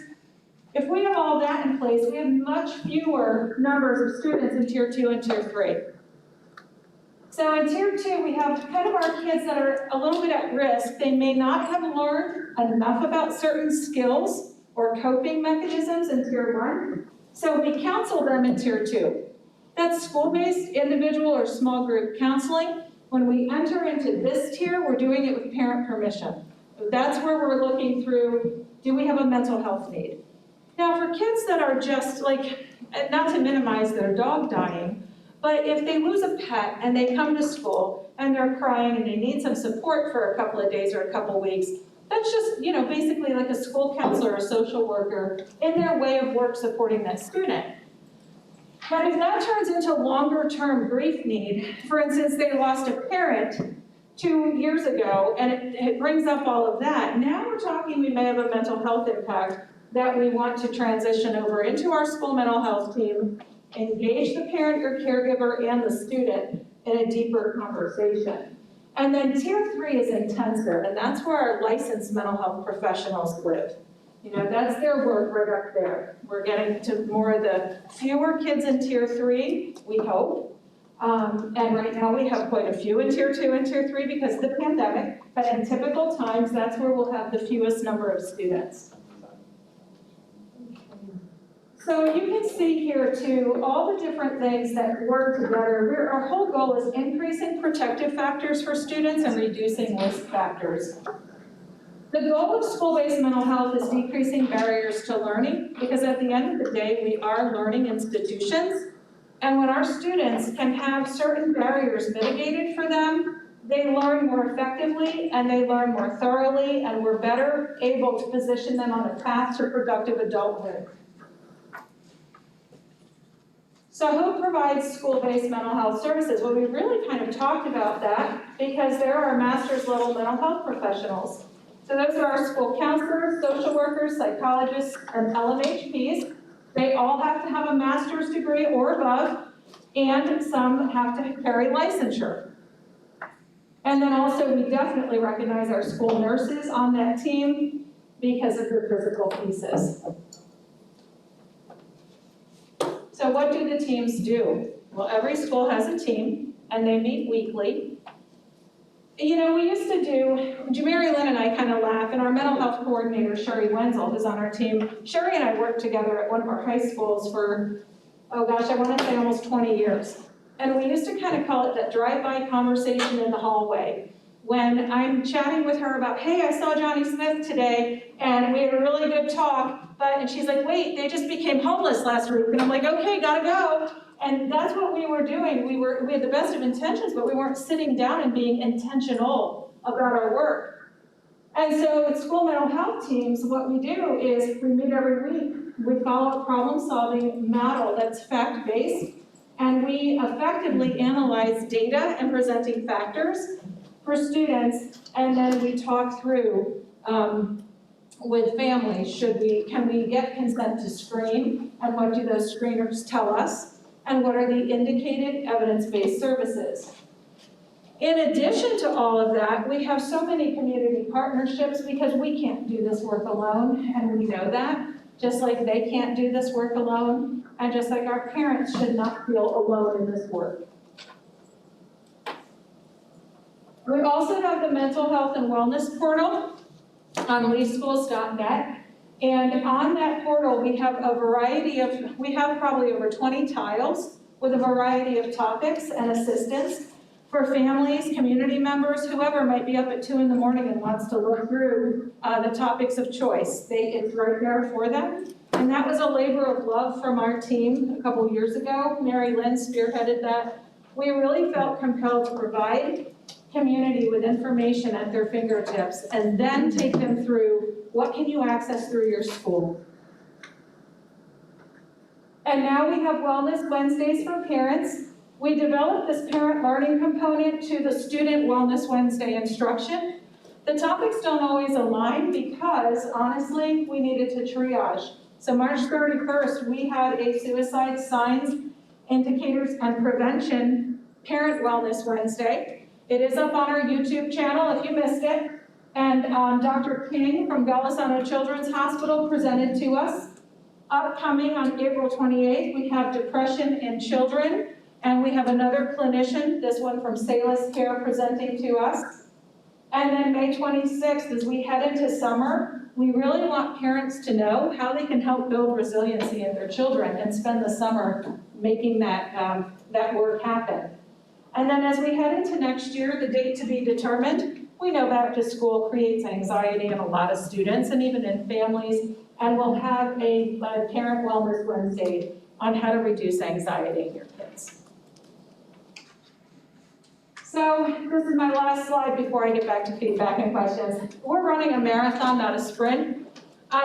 If we have all that in place, we have much fewer numbers of students in Tier 2 and Tier 3. So in Tier 2, we have kind of our kids that are a little bit at risk. They may not have learned enough about certain skills or coping mechanisms in Tier 1, so we counsel them in Tier 2. That's school-based, individual, or small group counseling. When we enter into this tier, we're doing it with parent permission. That's where we're looking through, do we have a mental health need? Now, for kids that are just like, not to minimize their dog dying, but if they lose a pet and they come to school and they're crying and they need some support for a couple of days or a couple of weeks, that's just, basically like a school counselor or a social worker in their way of work supporting that student. But if that turns into longer-term grief need, for instance, they lost a parent 2 years ago, and it brings up all of that. Now we're talking we may have a mental health impact that we want to transition over into our school mental health team, engage the parent or caregiver and the student in a deeper conversation. And then Tier 3 is intensive, and that's where our licensed mental health professionals live. That's their work right up there. We're getting to more of the fewer kids in Tier 3, we hope. And right now we have quite a few in Tier 2 and Tier 3 because of the pandemic, but in typical times, that's where we'll have the fewest number of students. So you can see here too, all the different things that work together. Our whole goal is increasing protective factors for students and reducing risk factors. The goal of school-based mental health is decreasing barriers to learning because at the end of the day, we are learning institutions. And when our students can have certain barriers mitigated for them, they learn more effectively and they learn more thoroughly, and we're better able to position them on a path to productive adulthood. So who provides school-based mental health services? Well, we really kind of talked about that because there are master's level mental health professionals. So those are our school counselors, social workers, psychologists, and LMHPs. They all have to have a master's degree or above, and some have to carry licensure. And then also we definitely recognize our school nurses on that team because of their physical pieces. So what do the teams do? Well, every school has a team, and they meet weekly. We used to do, Mary Lynn and I kind of laugh, and our mental health coordinator, Sherry Wenzel, who's on our team, Sherry and I worked together at one of our high schools for, I want to say almost 20 years. And we used to kind of call it that drive-by conversation in the hallway. When I'm chatting with her about, hey, I saw Johnny Smith today, and we had a really good talk, and she's like, wait, they just became homeless last week. And I'm like, okay, gotta go. And that's what we were doing. We had the best of intentions, but we weren't sitting down and being intentional about our work. And so with school mental health teams, what we do is we meet every week. We follow a problem-solving model that's fact-based, and we effectively analyze data and presenting factors for students, and then we talk through with families, can we get consent to screen, and what do those screeners tell us, and what are the indicated evidence-based services. In addition to all of that, we have so many community partnerships because we can't do this work alone, and we know that, just like they can't do this work alone, and just like our parents should not feel alone in this work. We also have the mental health and wellness portal on leeschools.net. And on that portal, we have a variety of, we have probably over 20 tiles with a variety of topics and assistance for families, community members, whoever might be up at 2 in the morning and wants to look through the topics of choice. It's right there for them. And that was a labor of love from our team a couple years ago. Mary Lynn spearheaded that. We really felt compelled to provide community with information at their fingertips and then take them through what can you access through your school. And now we have Wellness Wednesdays for parents. We developed this parent learning component to the Student Wellness Wednesday instruction. The topics don't always align because, honestly, we needed to triage. So March 31st, we had a suicide signs, indicators, and prevention Parent Wellness Wednesday. It is up on our YouTube channel if you missed it. And Dr. King from Golisano Children's Hospital presented to us. Upcoming on April 28th, we have depression in children. And we have another clinician, this one from Salus Care, presenting to us. And then May 26th, as we head into summer, we really want parents to know how they can help build resiliency in their children and spend the summer making that work happen. And then as we head into next year, the date to be determined, we know back to school creates anxiety in a lot of students and even in families, and we'll have a Parent Wellness Wednesday on how to reduce anxiety in your kids. So this is my last slide before I get back to feedback and questions. We're running a marathon, not a sprint.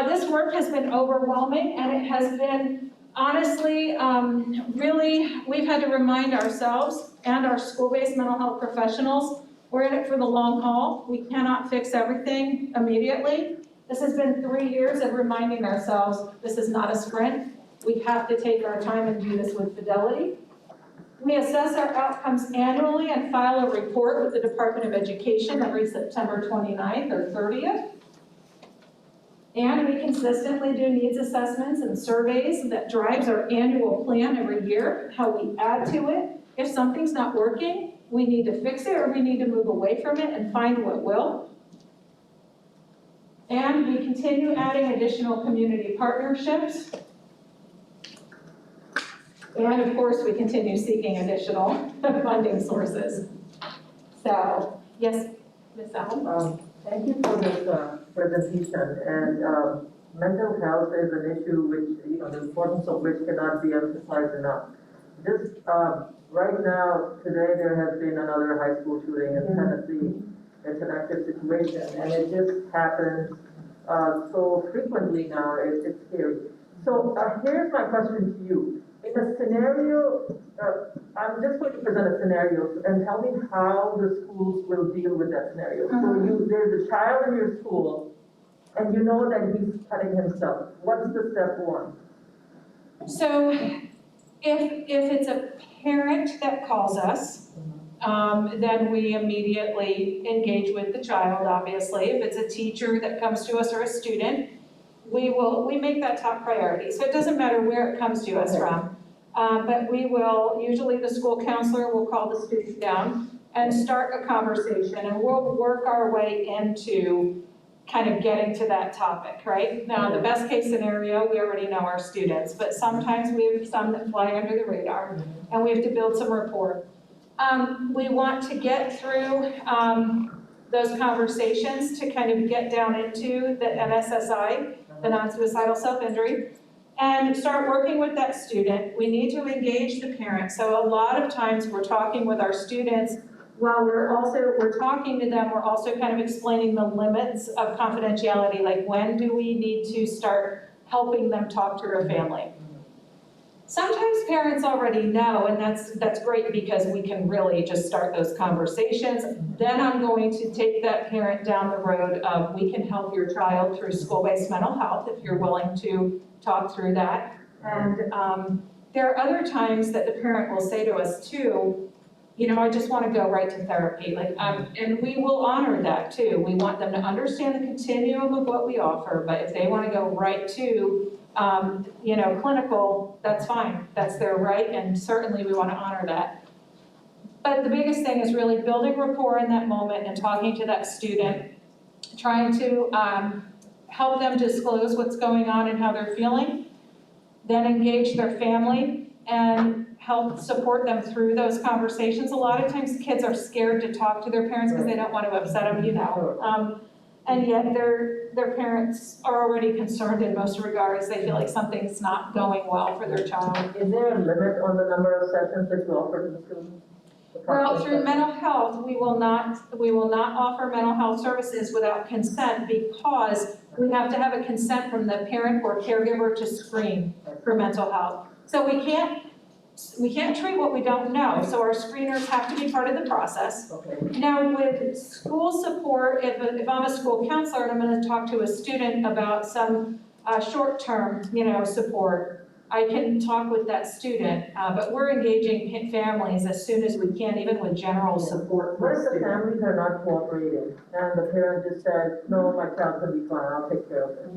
This work has been overwhelming, and it has been, honestly, really, we've had to remind ourselves and our school-based mental health professionals, we're in it for the long haul. We cannot fix everything immediately. This has been 3 years of reminding ourselves this is not a sprint. We have to take our time and do this with fidelity. We assess our outcomes annually and file a report with the Department of Education every September 29th or 30th. And we consistently do needs assessments and surveys that drives our annual plan every year, how we add to it. If something's not working, we need to fix it or we need to move away from it and find what will. And we continue adding additional community partnerships. And of course, we continue seeking additional funding sources. So, yes, Ms. Al? Thank you for this presentation. And mental health is an issue which, the importance of which cannot be emphasized enough. Just right now, today, there has been another high school shooting in Tennessee. It's an active situation, and it just happens so frequently now, it's scary. So here's my question to you. In a scenario, I'm just going to present a scenario and tell me how the schools will deal with that scenario. So there's a child in your school and you know that he's cutting himself. What's the step one? So if it's a parent that calls us, then we immediately engage with the child, obviously. If it's a teacher that comes to us or a student, we make that top priority. So it doesn't matter where it comes to us from. But we will, usually the school counselor will call the student down and start a conversation, and we'll work our way into kind of getting to that topic, right? Now, the best case scenario, we already know our students, but sometimes we have some that fly under the radar, and we have to build some rapport. We want to get through those conversations to kind of get down into the NSSI, the non-suicidal self-injury, and start working with that student. We need to engage the parent. So a lot of times we're talking with our students while we're talking to them, we're also kind of explaining the limits of confidentiality, like when do we need to start helping them talk to their family. Sometimes parents already know, and that's great because we can really just start those conversations. Then I'm going to take that parent down the road of we can help your child through school-based mental health if you're willing to talk through that. And there are other times that the parent will say to us too, I just want to go right to therapy, and we will honor that too. We want them to understand the continuum of what we offer, but if they want to go right to, clinical, that's fine, that's their right, and certainly we want to honor that. But the biggest thing is really building rapport in that moment and talking to that student, trying to help them disclose what's going on and how they're feeling, then engage their family and help support them through those conversations. A lot of times kids are scared to talk to their parents because they don't want to upset them, and yet their parents are already concerned in most regards. They feel like something's not going well for their child. Is there a limit on the number of sessions that you offer to the students? Well, through mental health, we will not offer mental health services without consent because we have to have a consent from the parent or caregiver to screen for mental health. So we can't treat what we don't know, so our screeners have to be part of the process. Okay. Now, with school support, if I'm a school counselor and I'm gonna talk to a student about some short-term, support, I can talk with that student, but we're engaging families as soon as we can, even with general support for What if the students. families are not cooperating and the parent just said, no, my child can be fine, I'll take care of it?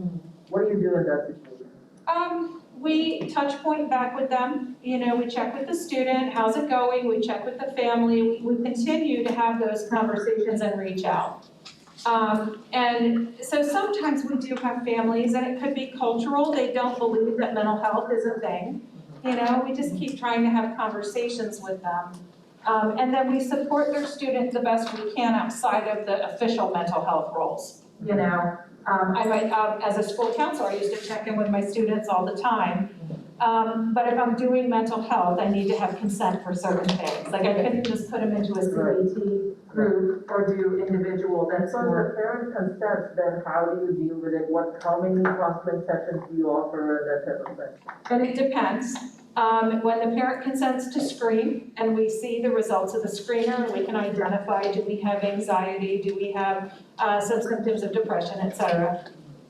What do you do in that situation? We touch point back with them, we check with the student, how's it going, we check with the family, we continue to have those conversations and reach out. And so sometimes we do have families, and it could be cultural, they don't believe that mental health is a thing. We just keep trying to have conversations with them. And then we support their student the best we can outside of the official mental health roles, I might, as a school counselor, I used to check in with my students all the time. But if I'm doing mental health, I need to have consent for certain things. Like I couldn't just put them into a CBT group or do individual, that's So if more. the parent consents, then how do you deal with it? How many counseling sessions do you offer, that type of thing? And it depends. When the parent consents to screen and we see the results of the screener, we can identify, do we have anxiety, do we have some symptoms of depression, et cetera.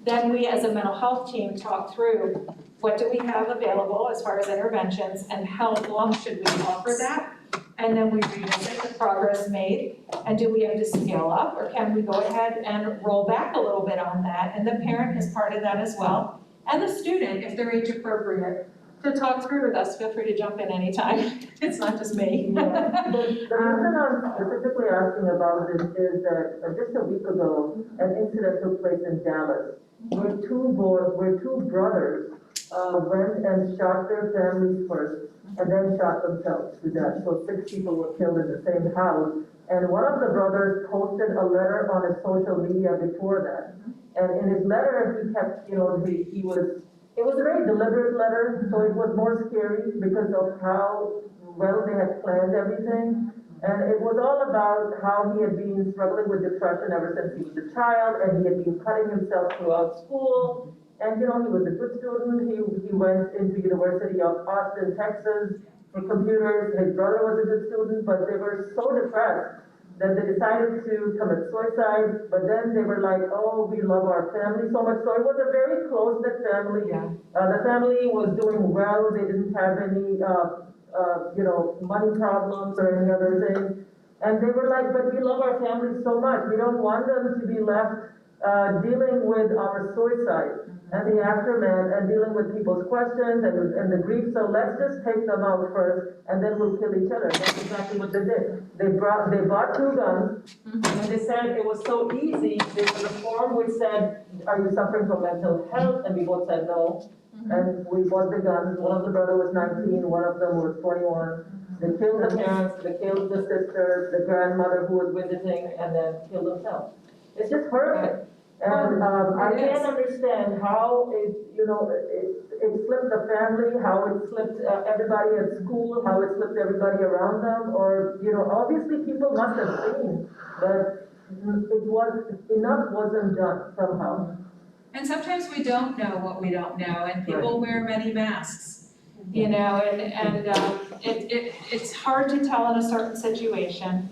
Then we as a mental health team talk through what do we have available as far as interventions and how long should we offer that? And then we revisit the progress made and do we have to scale up or can we go ahead and roll back a little bit on that? And the parent is part of that as well. And the student, if they're age appropriate, to talk through with us, feel free to jump in anytime. It's not just me. The reason I'm specifically asking about this is that just a week ago, an incident took place in Dallas where two brothers went and shot their families first and then shot themselves to death. So 6 people were killed in the same house. And one of the brothers posted a letter on his social media before that. And in his letter, he kept, it was a very deliberate letter, so it was more scary because of how well they had planned everything. And it was all about how he had been struggling with depression ever since he was a child, and he had been cutting himself throughout school. And he was a good student. He went into University of Austin, Texas for computers. His brother was a good student, but they were so depressed that they decided to commit suicide, but then they were like, oh, we love our family so much. So it was a very close-knit family. Yeah. The family was doing well. They didn't have any, money problems or any other thing. And they were like, but we love our family so much. We don't want them to be left dealing with our suicide and the aftermath and dealing with people's questions and the grief. So let's just take them out first and then we'll kill each other. That's exactly what they did. They bought 2 guns and they said it was so easy. The form which said, are you suffering from mental health? And we both said no. And we bought the guns. One of the brother was 19, one of them was 21. They killed the parents, they killed the sister, the grandmother who was visiting, and then killed themselves. It's just horrific. And I can't understand how it slipped the family, how it slipped everybody at school, how it slipped everybody around them, or, obviously people must have seen, but enough wasn't done somehow. And sometimes we don't know what we don't know, and people wear many masks, and it's hard to tell in a certain situation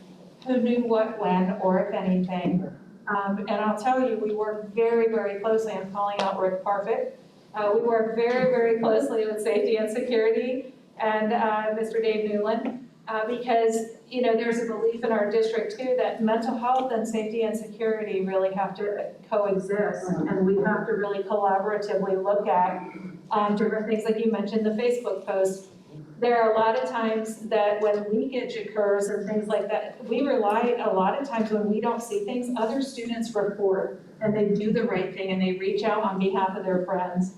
who knew what, when, or if anything. And I'll tell you, we work very, very closely. I'm calling out Rick Parfit. We work very, very closely with safety and security and Mr. Dave Newland. Because, you know, there's a belief in our district too that mental health and safety and security really have to coexist. And we have to really collaboratively look at different things, like you mentioned, the Facebook post. There are a lot of times that when leakage occurs and things like that, we rely, a lot of times when we don't see things, other students report and they do the right thing and they reach out on behalf of their friends.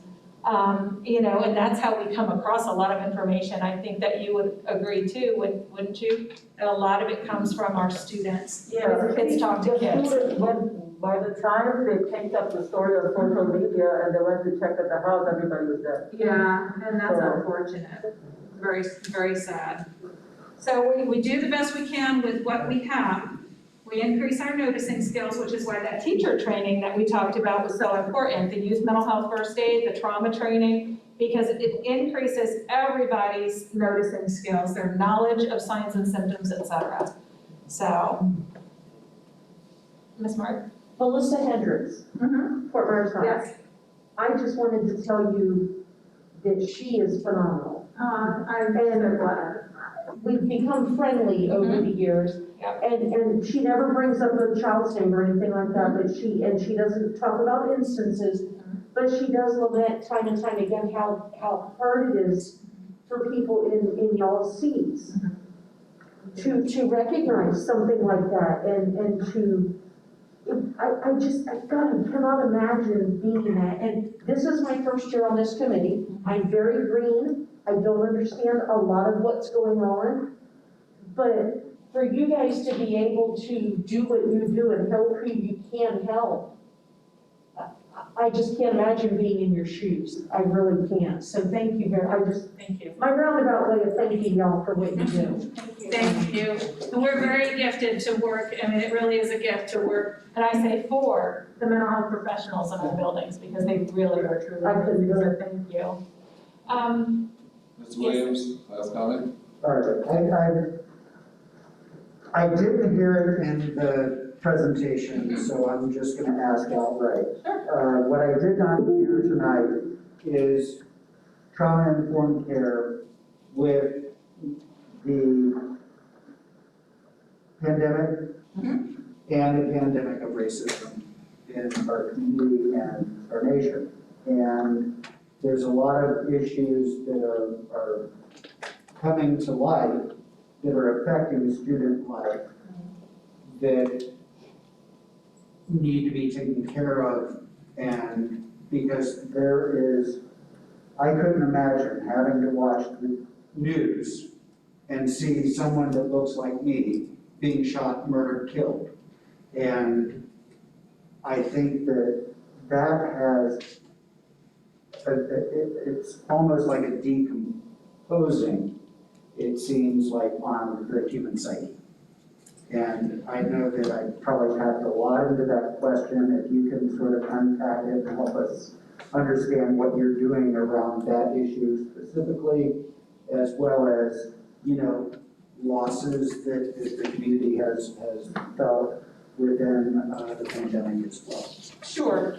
You know, and that's how we come across a lot of information. I think that you would agree too, wouldn't you? That a lot of it comes from our students. Yeah. Kids talk to The kids. students, by the time they picked up the story on social media and they went to check at the house, everybody was dead. Yeah, and that's So- unfortunate. Very, very sad. So we do the best we can with what we have. We increase our noticing skills, which is why that teacher training that we talked about was so important. The youth mental health first aid, the trauma training, because it increases everybody's noticing skills, their knowledge of signs and symptoms, et cetera. So, Ms. Mark? Melissa Hendricks, Fort Myers High. Yes. I just wanted to tell you that she is phenomenal. I'm so glad. We've become friendly over the years. Yep. And she never brings up a child's name or anything like that, but she doesn't talk about instances, but she does lament time and time again how hard it is for people in y'all's seats to recognize something like that and to, I cannot imagine being that. And this is my first year on this committee. I'm very green. I don't understand a lot of what's going on. But for you guys to be able to do what you do and help who you can help, I just can't imagine being in your shoes. I really can't. So thank you Thank you. my roundabout way of thanking y'all for what you do. Thank you. And we're very gifted to work, I mean, it really is a gift to work, and I say for the mental health professionals in our buildings, because they really are truly amazing, so thank you. Ms. Williams, last comment? All right, I didn't hear it in the presentation, so I'm just gonna ask outright. What I did not hear tonight is trauma-informed care with the pandemic and the pandemic of racism in our community and our nation. And there's a lot of issues that are coming to light that are affecting student life that need to be taken care of. And because I couldn't imagine having to watch the news and see someone that looks like me being shot, murdered, killed. And I think that has, it's almost like a decomposing, it seems like, on the human psyche. And I know that I probably packed a lot into that question. If you can sort of unpack it and help us understand what you're doing around that issue specifically, as well as, losses that the community has felt within the pandemic as well. Sure,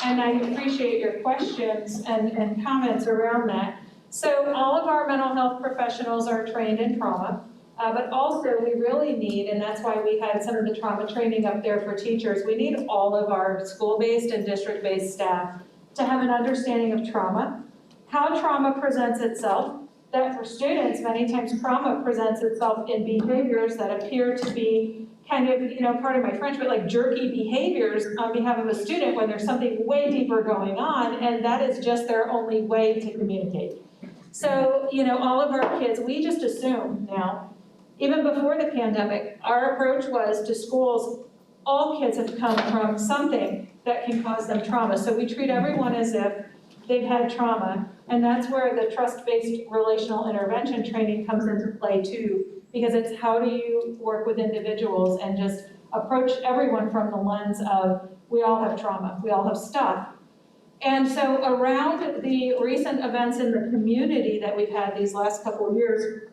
and I appreciate your questions and comments around that. So all of our mental health professionals are trained in trauma, but also we really need, and that's why we had some of the trauma training up there for teachers, we need all of our school-based and district-based staff to have an understanding of trauma, how trauma presents itself, that for students, many times trauma presents itself in behaviors that appear to be kind of, pardon my French, but like jerky behaviors on behalf of a student when there's something way deeper going on, and that is just their only way to communicate. So, all of our kids, we just assume now, even before the pandemic, our approach was to schools, all kids have come from something that can cause them trauma. So we treat everyone as if they've had trauma, and that's where the trust-based relational intervention training comes into play too, because it's how do you work with individuals and just approach everyone from the lens of, we all have trauma, we all have stuff. And so around the recent events in the community that we've had these last couple of years,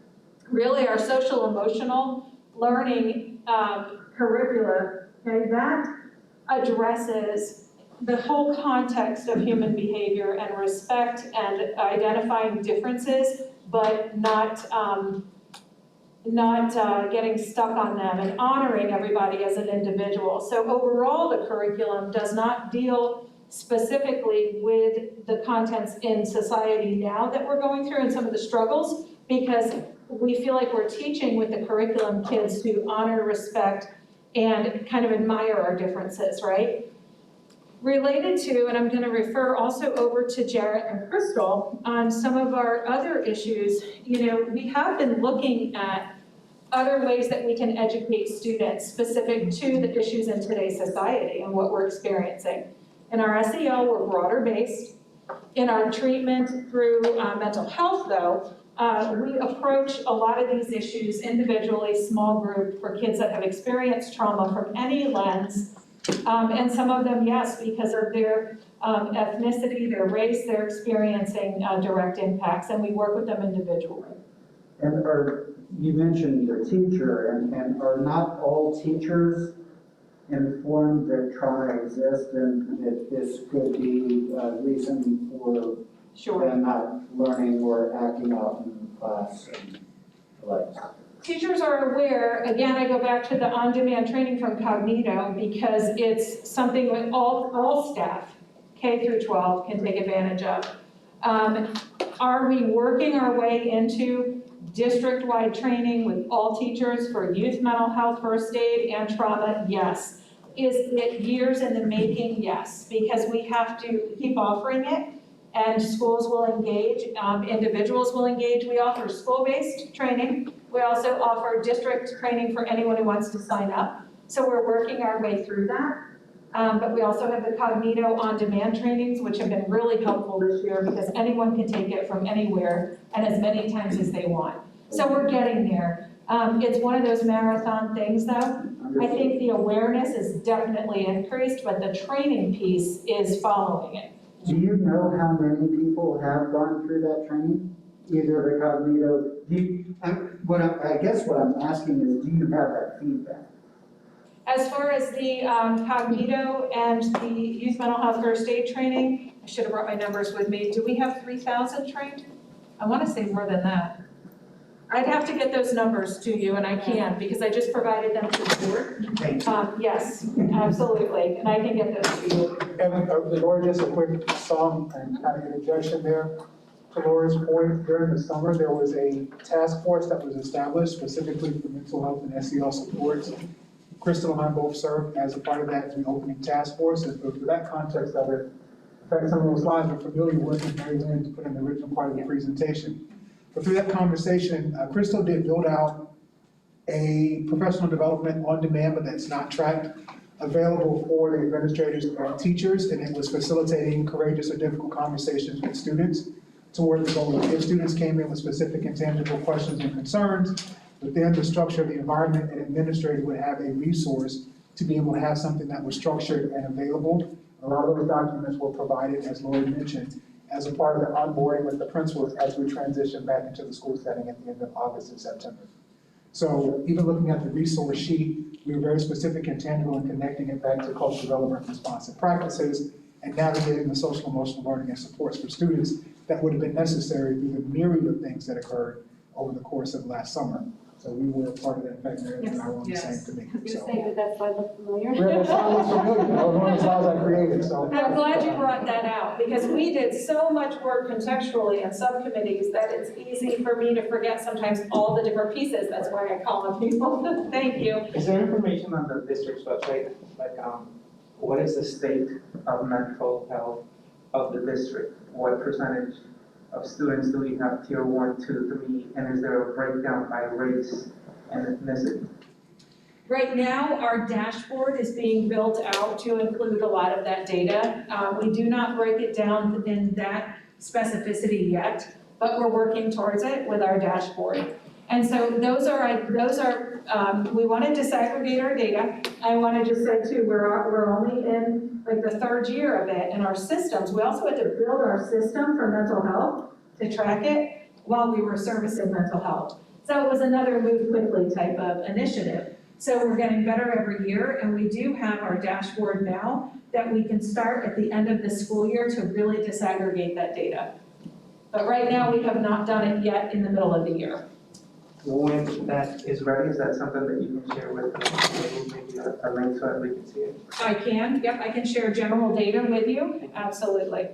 really our social emotional learning curricula, okay, that addresses the whole context of human behavior and respect and identifying differences, but not not getting stuck on them and honoring everybody as an individual. So overall, the curriculum does not deal specifically with the contents in society now that we're going through and some of the struggles, because we feel like we're teaching with the curriculum kids to honor, respect, and kind of admire our differences, right? Related to, and I'm going to refer also over to Jarrett and Crystal on some of our other issues, we have been looking at other ways that we can educate students specific to the issues in today's society and what we're experiencing. In our SEL, we're broader based. In our treatment through mental health, though, we approach a lot of these issues individually, small group, for kids that have experienced trauma from any lens. And some of them, yes, because of their ethnicity, their race, they're experiencing direct impacts, and we work with them individually. And you mentioned your teacher, and are not all teachers informed that trauma exists and that this could be a reason for them not learning or acting out in class and the like? Teachers are aware. Again, I go back to the on-demand training from Cognito because it's something that all staff, K through 12, can take advantage of. Are we working our way into district-wide training with all teachers for youth mental health, first aid, and trauma? Yes. Is it years in the making? Yes, because we have to keep offering it, and schools will engage, individuals will engage. We offer school-based training. We also offer district training for anyone who wants to sign up. So we're working our way through that. But we also have the Cognito on-demand trainings, which have been really helpful this year because anyone can take it from anywhere and as many times as they want. So we're getting there. It's one of those marathon things, though. I think the awareness is definitely increased, but the training piece is following it. Do you know how many people have gone through that training? Either the Cognito, I guess what I'm asking is, do you have that feedback? As far as the Cognito and the youth mental health first aid training, I should have brought my numbers with me. Do we have 3,000 trained? I want to say more than that. I'd have to get those numbers to you, and I can't because I just provided them to the board. Thank you. Yes, absolutely, and I can get those to you. And Laura, just a quick song and kind of interjection there. To Laura's point, during the summer, there was a task force that was established specifically for mental health and SEL supports. Crystal and I both served as a part of that reopening task force, and for that context of it, in fact, some of those slides we're familiar with and very willing to put in the original part of the presentation. But through that conversation, Crystal did build out a professional development on demand, but that's not tracked, available for the administrators and teachers, and it was facilitating courageous or difficult conversations with students toward the goal of if students came in with specific and tangible questions and concerns, within the structure of the environment, an administrator would have a resource to be able to have something that was structured and available. A lot of those documents were provided, as Lori mentioned, as a part of the onboarding with the principals as we transition back into the school setting at the end of August and September. So even looking at the resource sheet, we were very specific and tangible in connecting it back to cultural development responsive practices and navigating the social emotional learning and supports for students that would have been necessary through the myriad of things that occurred over the course of last summer. So we were a part of that. In fact, Meredith and I were on the same committee. You So. say that that's why I look familiar. Yeah, that slide looks familiar. That was one of the slides I created, so. I'm glad you brought that out because we did so much work contextually in subcommittees that it's easy for me to forget sometimes all the different pieces. That's why I call on people. Thank you. Is there information on the district's website, like what is the state of mental health of the district? What percentage of students do we have tier 1, 2, 3, and is there a breakdown by race and ethnicity? Right now, our dashboard is being built out to include a lot of that data. We do not break it down in that specificity yet, but we're working towards it with our dashboard. And so those are we want to disaggregate our data. I want to just say too, we're only in like the third year of it in our systems. We also had to build our system for mental health to track it while we were servicing mental health. So it was another move quickly type of initiative. So we're getting better every year, and we do have our dashboard now that we can start at the end of the school year to really disaggregate that data. But right now, we have not done it yet in the middle of the year. When that is ready, is that something that you can share with us? Maybe a link so that we can see it? I can, yep, I can share general data with you, absolutely.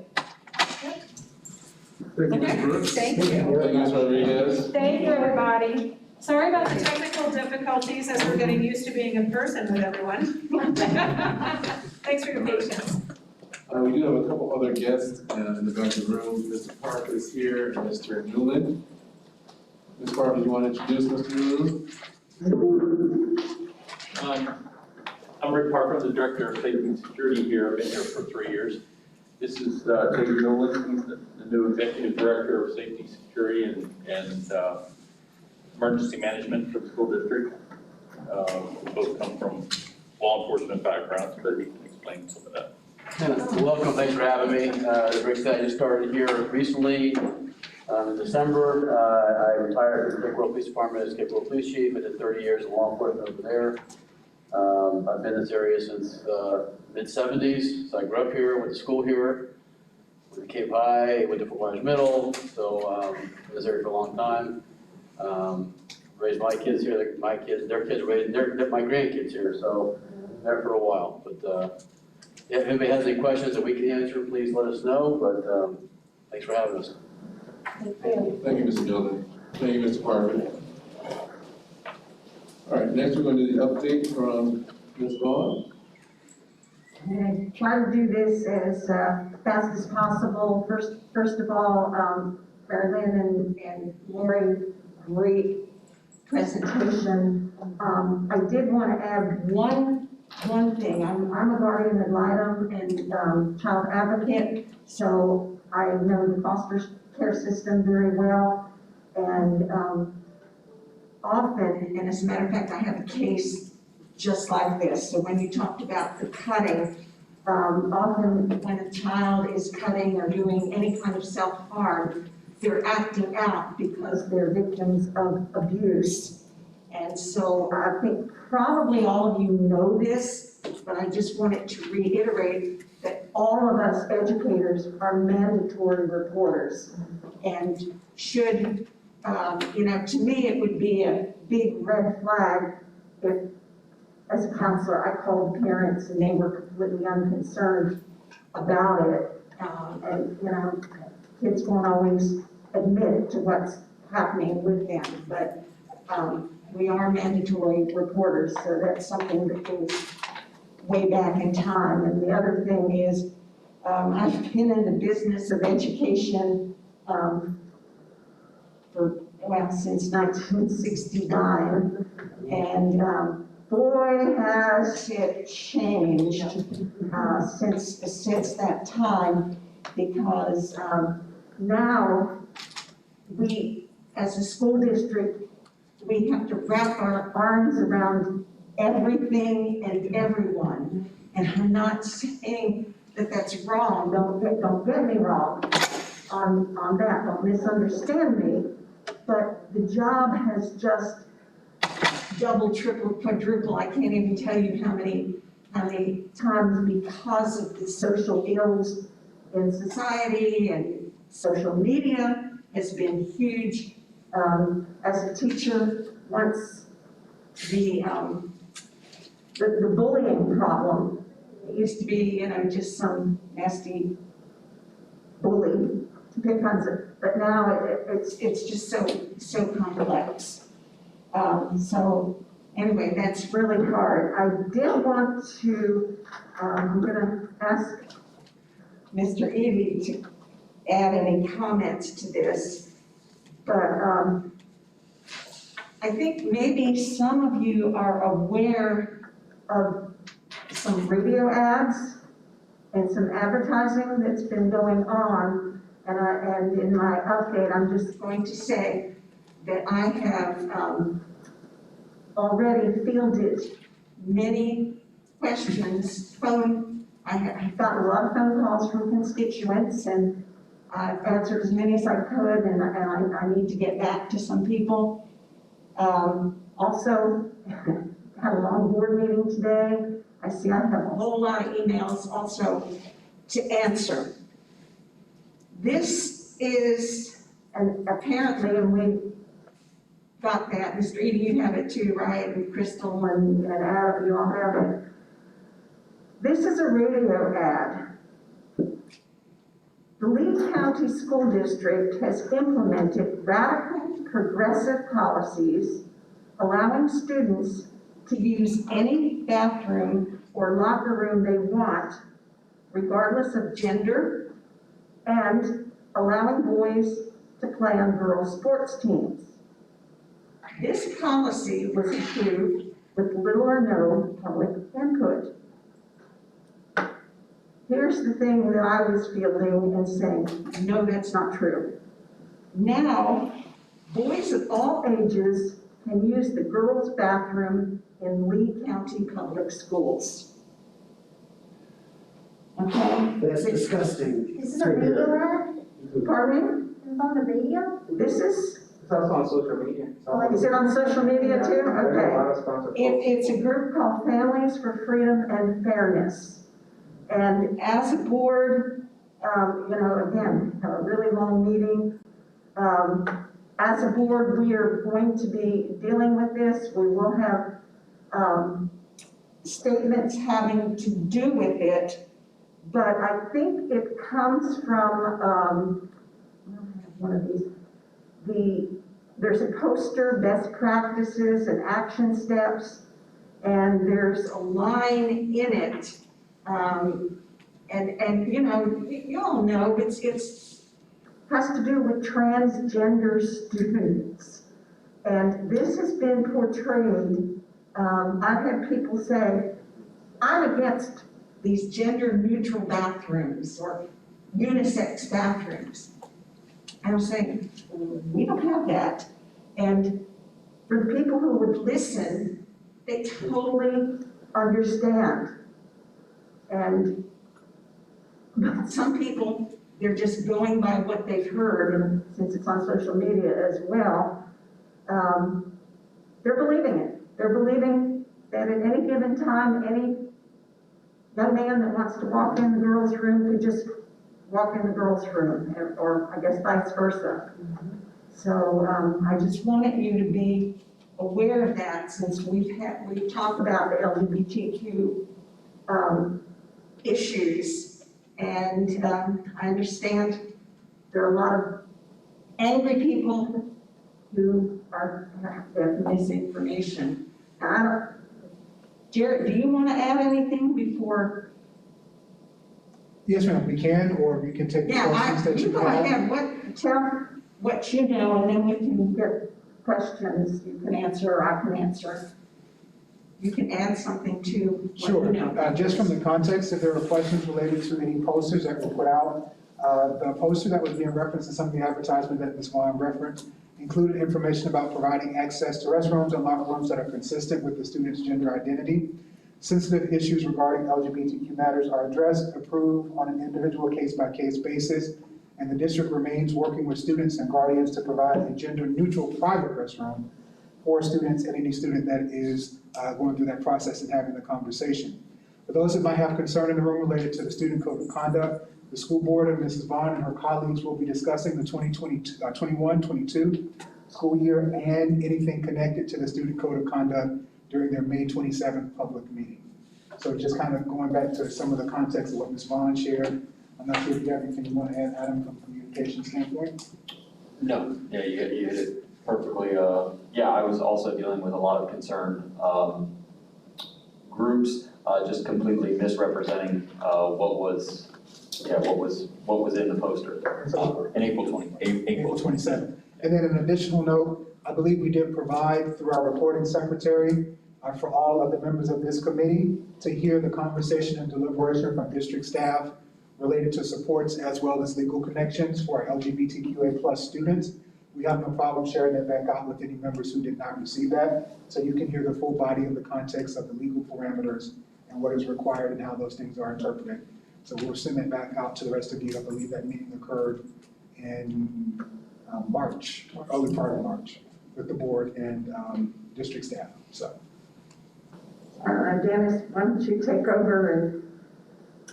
Thank you, Ms. Okay, Brooks. thank you. Thank you, Ms. Rodriguez. Thank you, everybody. Sorry about the technical difficulties as we're getting used to being in person with everyone. Thanks for your patience. We do have a couple other guests in the back of the room. Mr. Parker is here, and Mr. Newland. Ms. Parker, you want to introduce Mr. Newland? I'm Rick Parker, I'm the Director of Safety and Security here. I've been here for 3 years. This is Tate Newland, he's the new Executive Director of Safety, Security, and Emergency Management for the school district. We both come from law enforcement backgrounds, but he can explain some of that. Welcome, thanks for having me. As Rick said, I just started here recently. In December, I retired from the Cape Coral Police Department as Cape Coral Police Chief. I did 30 years of law enforcement over there. I've been in this area since mid-70s, so I grew up here, went to school here, went to Cape High, went to Fort Myers Middle, so in this area for a long time. Raised my kids here, their kids raised my grandkids here, so there for a while. But if anybody has any questions that we can answer, please let us know, but thanks for having us. Thank you, Mr. Newland. Thank you, Mr. Parker. All right, next we're going to do the update from Ms. Vaughn. I'm going to try to do this as fast as possible. First of all, Mary Lynn and Lori, great presentation. I did want to add one thing. I'm a guardian ad litem and child advocate, so I know the foster care system very well. And often, and as a matter of fact, I have a case just like this. So when you talked about the cutting, often when a child is cutting or doing any kind of self-harm, they're acting out because they're victims of abuse. And so I think probably all of you know this, but I just wanted to reiterate that all of us educators are mandatory reporters. And should, to me, it would be a big red flag if, as a counselor, I called parents and they were completely unconcerned about it. Kids won't always admit to what's happening with them, but we are mandatory reporters, so that's something that goes way back in time. And the other thing is, I've been in the business of education since 1969, and boy, has it changed since that time, because now we, as a school district, we have to wrap our arms around everything and everyone. And I'm not saying that that's wrong, don't get me wrong on that, don't misunderstand me, but the job has just double, triple, quadruple, I can't even tell you how many times, because of the social ills in society, and social media has been huge. As a teacher, once the bullying problem, it used to be, just some nasty bully to pick on it, but now it's just so complex. So anyway, that's really hard. I did want to, I'm gonna ask Mr. Evie to add any comments to this, but I think maybe some of you are aware of some radio ads and some advertising that's been going on, and in my update, I'm just going to say that I have already fielded many questions. I've gotten a lot of phone calls from constituents, and I've answered as many as I could, and I need to get back to some people. Also, had a long board meeting today. I see I have a whole lot of emails also to answer. This is, and apparently, and got that. Mr. Edie, you have it too, right? And Crystal and Adam, you all have it. This is a radio ad. The Lee County School District has implemented radical progressive policies allowing students to use any bathroom or locker room they want, regardless of gender, and allowing boys to play on girls' sports teams. This policy was approved with little or no public input. Here's the thing that I was feeling and saying, no, that's not true. Now, boys of all ages can use the girls' bathroom in Lee County Public Schools. Okay? That's disgusting. Is this a radio ad? Pardon me? Is it on the radio? This is, It's also on social media. is it on social media too? There's a Okay. lot of sponsored posts. It's a group called Families for Freedom and Fairness. And as a board, again, have a really long meeting. As a board, we are going to be dealing with this. We will have statements having to do with it. But I think it comes from, one of these, there's a poster, best practices and action steps, and there's a line in it. You all know, it's has to do with transgender students. And this has been portrayed, I've had people say, I'm against these gender-neutral bathrooms or unisex bathrooms. And I'm saying, we don't have that. And for the people who would listen, they totally understand. But some people, they're just going by what they've heard, and since it's on social media as well, they're believing it. They're believing that at any given time, any young man that wants to walk in the girls' room could just walk in the girls' room, or I guess vice versa. So I just wanted you to be aware of that, since we've talked about the LGBTQ issues, and I understand there are a lot of angry people who have misinformation. Jared, do you want to add anything before? Yes, ma'am, we can, or we can take the questions that You you go have. ahead, tell what you know, and then we can get questions you can answer, or I can answer. You can add something to what Sure. you know. Just from the context, if there are questions related to any posters that were put out, the poster that was being referenced in some of the advertisement that Ms. Vaughn referenced included information about providing access to restrooms and locker rooms that are consistent with the student's gender identity. Sensitive issues regarding LGBTQ matters are addressed, approved on an individual case-by-case basis, and the district remains working with students and guardians to provide a gender-neutral private restroom for students and any student that is going through that process and having the conversation. For those that might have concern in the room related to the student code of conduct, the school board and Mrs. Vaughn and her colleagues will be discussing the 2021-22 school year and anything connected to the student code of conduct during their May 27th public meeting. So just kind of going back to some of the context of what Ms. Vaughn shared, I'm not sure if you have anything you want to add, Adam, from a communication standpoint? No, yeah, you hit it perfectly. I was also dealing with a lot of concerned groups, just completely misrepresenting what was in the poster. In April April 27th. And then an additional note, I believe we did provide through our reporting secretary for all of the members of this committee to hear the conversation and deliberation from district staff related to supports as well as legal connections for our LGBTQA+ students. We have no problem sharing that back out with any members who did not receive that, so you can hear the full body of the context of the legal parameters and what is required and how those things are interpreted. So we'll send that back out to the rest of you. I believe that meeting occurred in March, early part of March, with the board and district staff, so. Dennis, why don't you take over,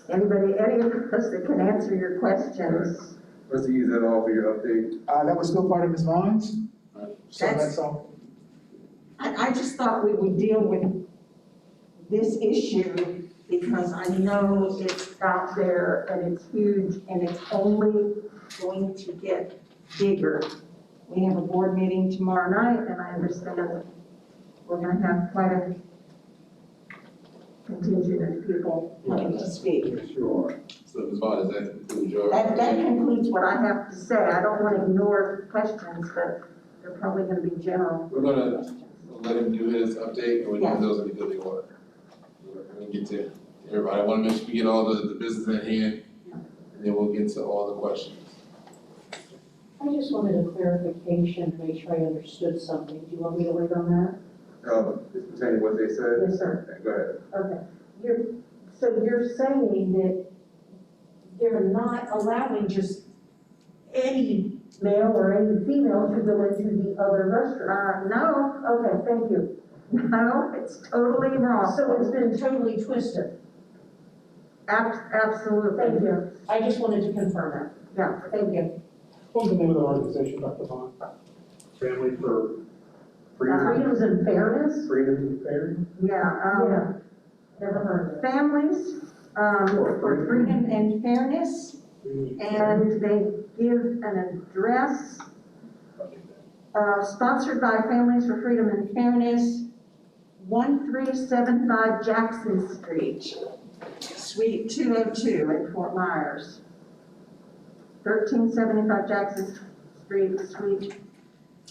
and any of us that can answer your questions. Let's use that all for your update. That was still part of Ms. Vaughn's, so that's all. I just thought we would deal with this issue because I know it's out there and it's huge and it's only going to get bigger. We have a board meeting tomorrow night and I understand we're gonna have quite a contingent of people coming to speak. Sure. So Ms. Vaughn, does that conclude your? That concludes what I have to say. I don't want to ignore questions, but they're probably going to be general. We're gonna questions. let him do his update, and we'll Yeah. do those in good order. We're gonna get to everybody. I wanna make sure we get all the business at hand, and then we'll get to all the questions. I just wanted a clarification to make sure I understood something. Do you want me to wait on that? It's pertaining to what they said? Yes, sir. Okay, go ahead. Okay. So you're saying that they're not allowing just any male or any female to go into the other restroom? No, Okay, thank you. no, it's totally wrong. So it's been totally twisted. Absolutely. Thank you. I just wanted to confirm that. Yeah. Thank you. What was the name of the organization, Dr. Vaughn? Family for Freedoms and Fairness? freedom and fairness? Yeah, Never heard of it. families, for freedom and fairness, and they give an address, sponsored by Families for Freedom and Fairness, 1375 Jackson Street, Suite 202 in Fort Myers. 1375 Jackson Street, Suite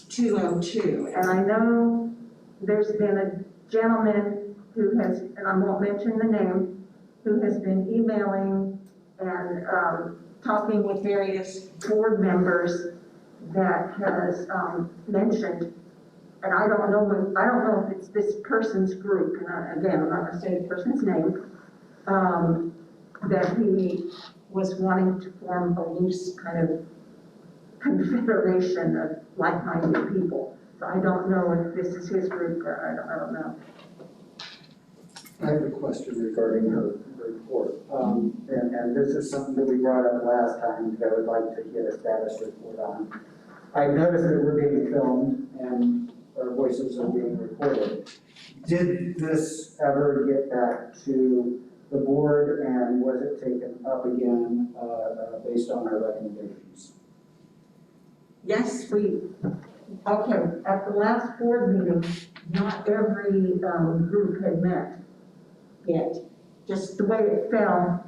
202. And I know there's been a gentleman who has, and I won't mention the name, who has been emailing and talking with various board members that has mentioned, and I don't know if it's this person's group, and again, I'm not gonna say the person's name, that he was wanting to form a loose kind of confederation of like-minded people. So I don't know if this is his group, or I don't know. I have a question regarding her report. And this is something that we brought up last time that I would like to get a status report on. I've noticed that we're being filmed and our voices are being recorded. Did this ever get back to the board and was it taken up again based on our recommendations? Yes, okay, at the last board meeting, not every group had met yet. Just the way it fell,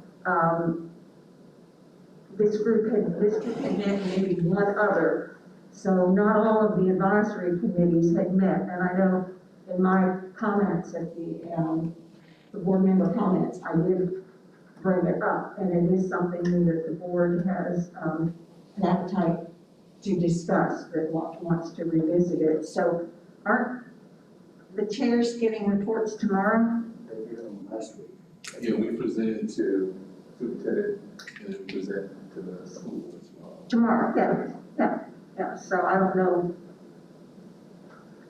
this group had met, maybe one other. So not all of the advisory committees had met, and I know in my comments at the board member comments, I did bring it up, and it is something that the board has an appetite to discuss, that wants to revisit it. So aren't the chairs getting reports tomorrow? They did them last week. Yeah, we presented to superintendent, and then we presented to the school as well. Tomorrow, yeah. So I don't know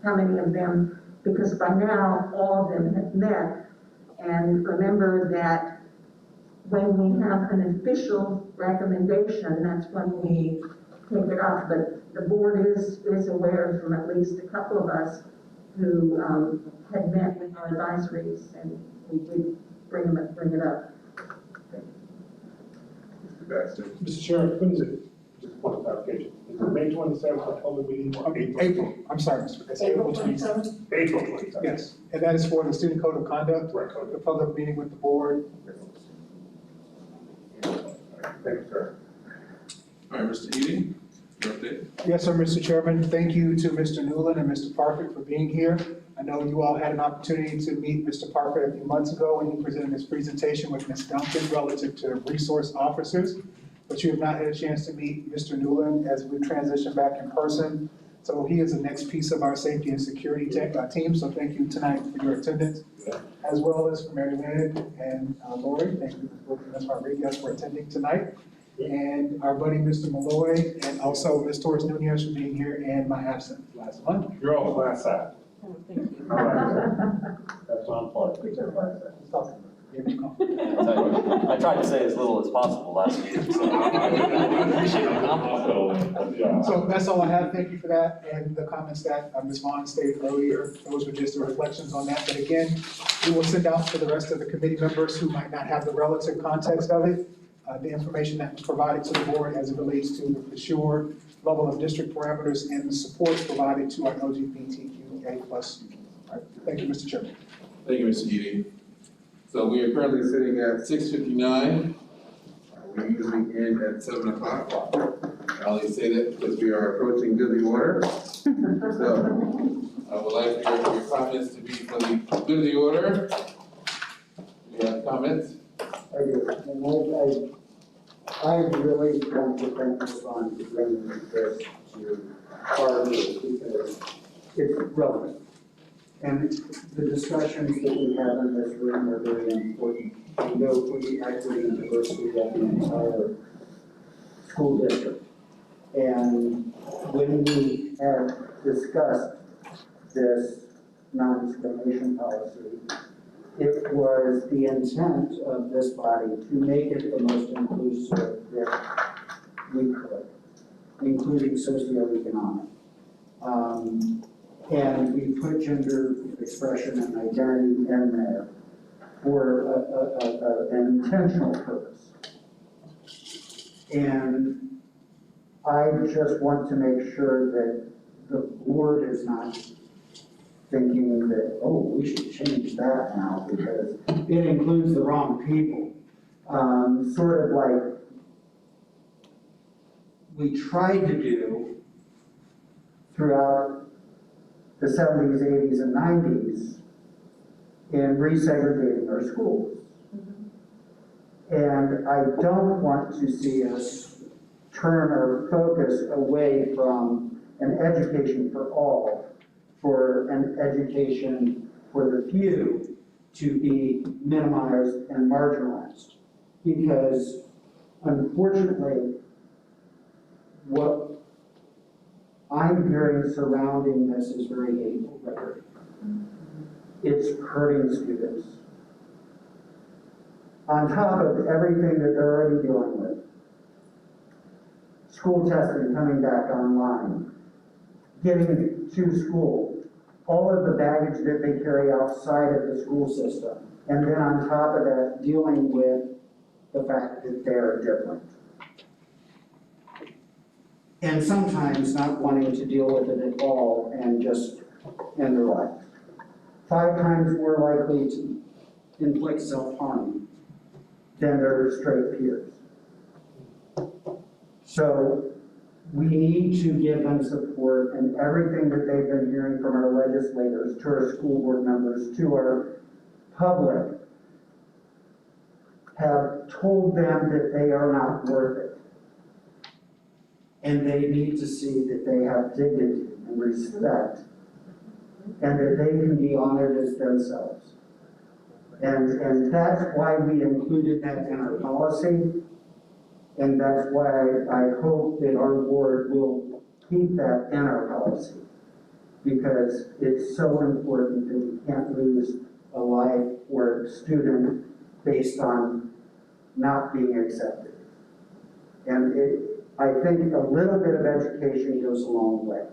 how many of them, because by now, all of them have met. And remember that when we have an official recommendation, that's when we take it up. But the board is aware from at least a couple of us who had met with our advisories, and we did bring it up. Mr. Baxter? Mr. Chairman, when is it? Just a point of clarification. Is it May 27th, a public meeting, or April? April, I'm sorry, Mr. It's April 27th. April 27th. Yes, and that is for the student code of conduct, Right, okay. the public meeting with the board. Thank you, sir. All right, Mr. Eady, your update? Yes, sir, Mr. Chairman. Thank you to Mr. Newland and Mr. Parker for being here. I know you all had an opportunity to meet Mr. Parker a few months ago when he presented his presentation with Ms. Duncan relative to resource officers, but you have not had a chance to meet Mr. Newland as we transition back in person. So he is the next piece of our safety and security team, so thank you tonight for your attendance, as well as for Mary Lynn and Lori. Thank you, Ms. Rodriguez, for attending tonight. And our buddy, Mr. Malloy, and also Ms. Torres Nunez for being here in my absence last month. You're on the last side. That's on point. I tried to say as little as possible last meeting, so I appreciate the compliment. Yeah. So that's all I have. Thank you for that. And the comments that Ms. Vaughn stated earlier, those were just the reflections on that. But again, we will send out to the rest of the committee members who might not have the relative context of it, the information that was provided to the board as it relates to the sure level of district parameters and the supports provided to our LGBTQA+. All right. Thank you, Mr. Chairman. Thank you, Mr. Eady. So we are currently sitting at 6:59. We usually end at 7 o'clock. I only say that because we are approaching good of the order. So I would like for your comments to be for the good of the order. Do you have comments? I do, and I really want to thank Ms. Vaughn for bringing this to our meeting because it's relevant. And the discussions that we have in this room are very important. We know for the equity and diversity of the entire school district. And when we had discussed this non-discrimination policy, it was the intent of this body to make it the most inclusive that we could, including socioeconomic. And we put gender expression and identity in there for an intentional purpose. And I just want to make sure that the board is not thinking that, oh, we should change that now because it includes the wrong people. Sort of like we tried to do throughout the 70s, 80s, and 90s in resegregating our schools. And I don't want to see us turn our focus away from an education for all, for an education for the few to be minimized and marginalized. Because unfortunately, what I'm hearing surrounding this is very hateful rhetoric. It's hurting students. On top of everything that they're already dealing with, school testing coming back online, getting to school, all of the baggage that they carry outside of the school system, and then on top of that, dealing with the fact that they're different. And sometimes not wanting to deal with it at all and just end their life. 5 times more likely to inflict self-harm than their straight peers. So we need to give them support, and everything that they've been hearing from our legislators, to our school board members, to our public, have told them that they are not worth it. And they need to see that they have dignity and respect, and that they can be honored as themselves. And that's why we included that in our policy, and that's why I hope that our board will keep that in our policy, because it's so important that we can't lose a life or a student based on not being accepted. And I think a little bit of education goes a long way.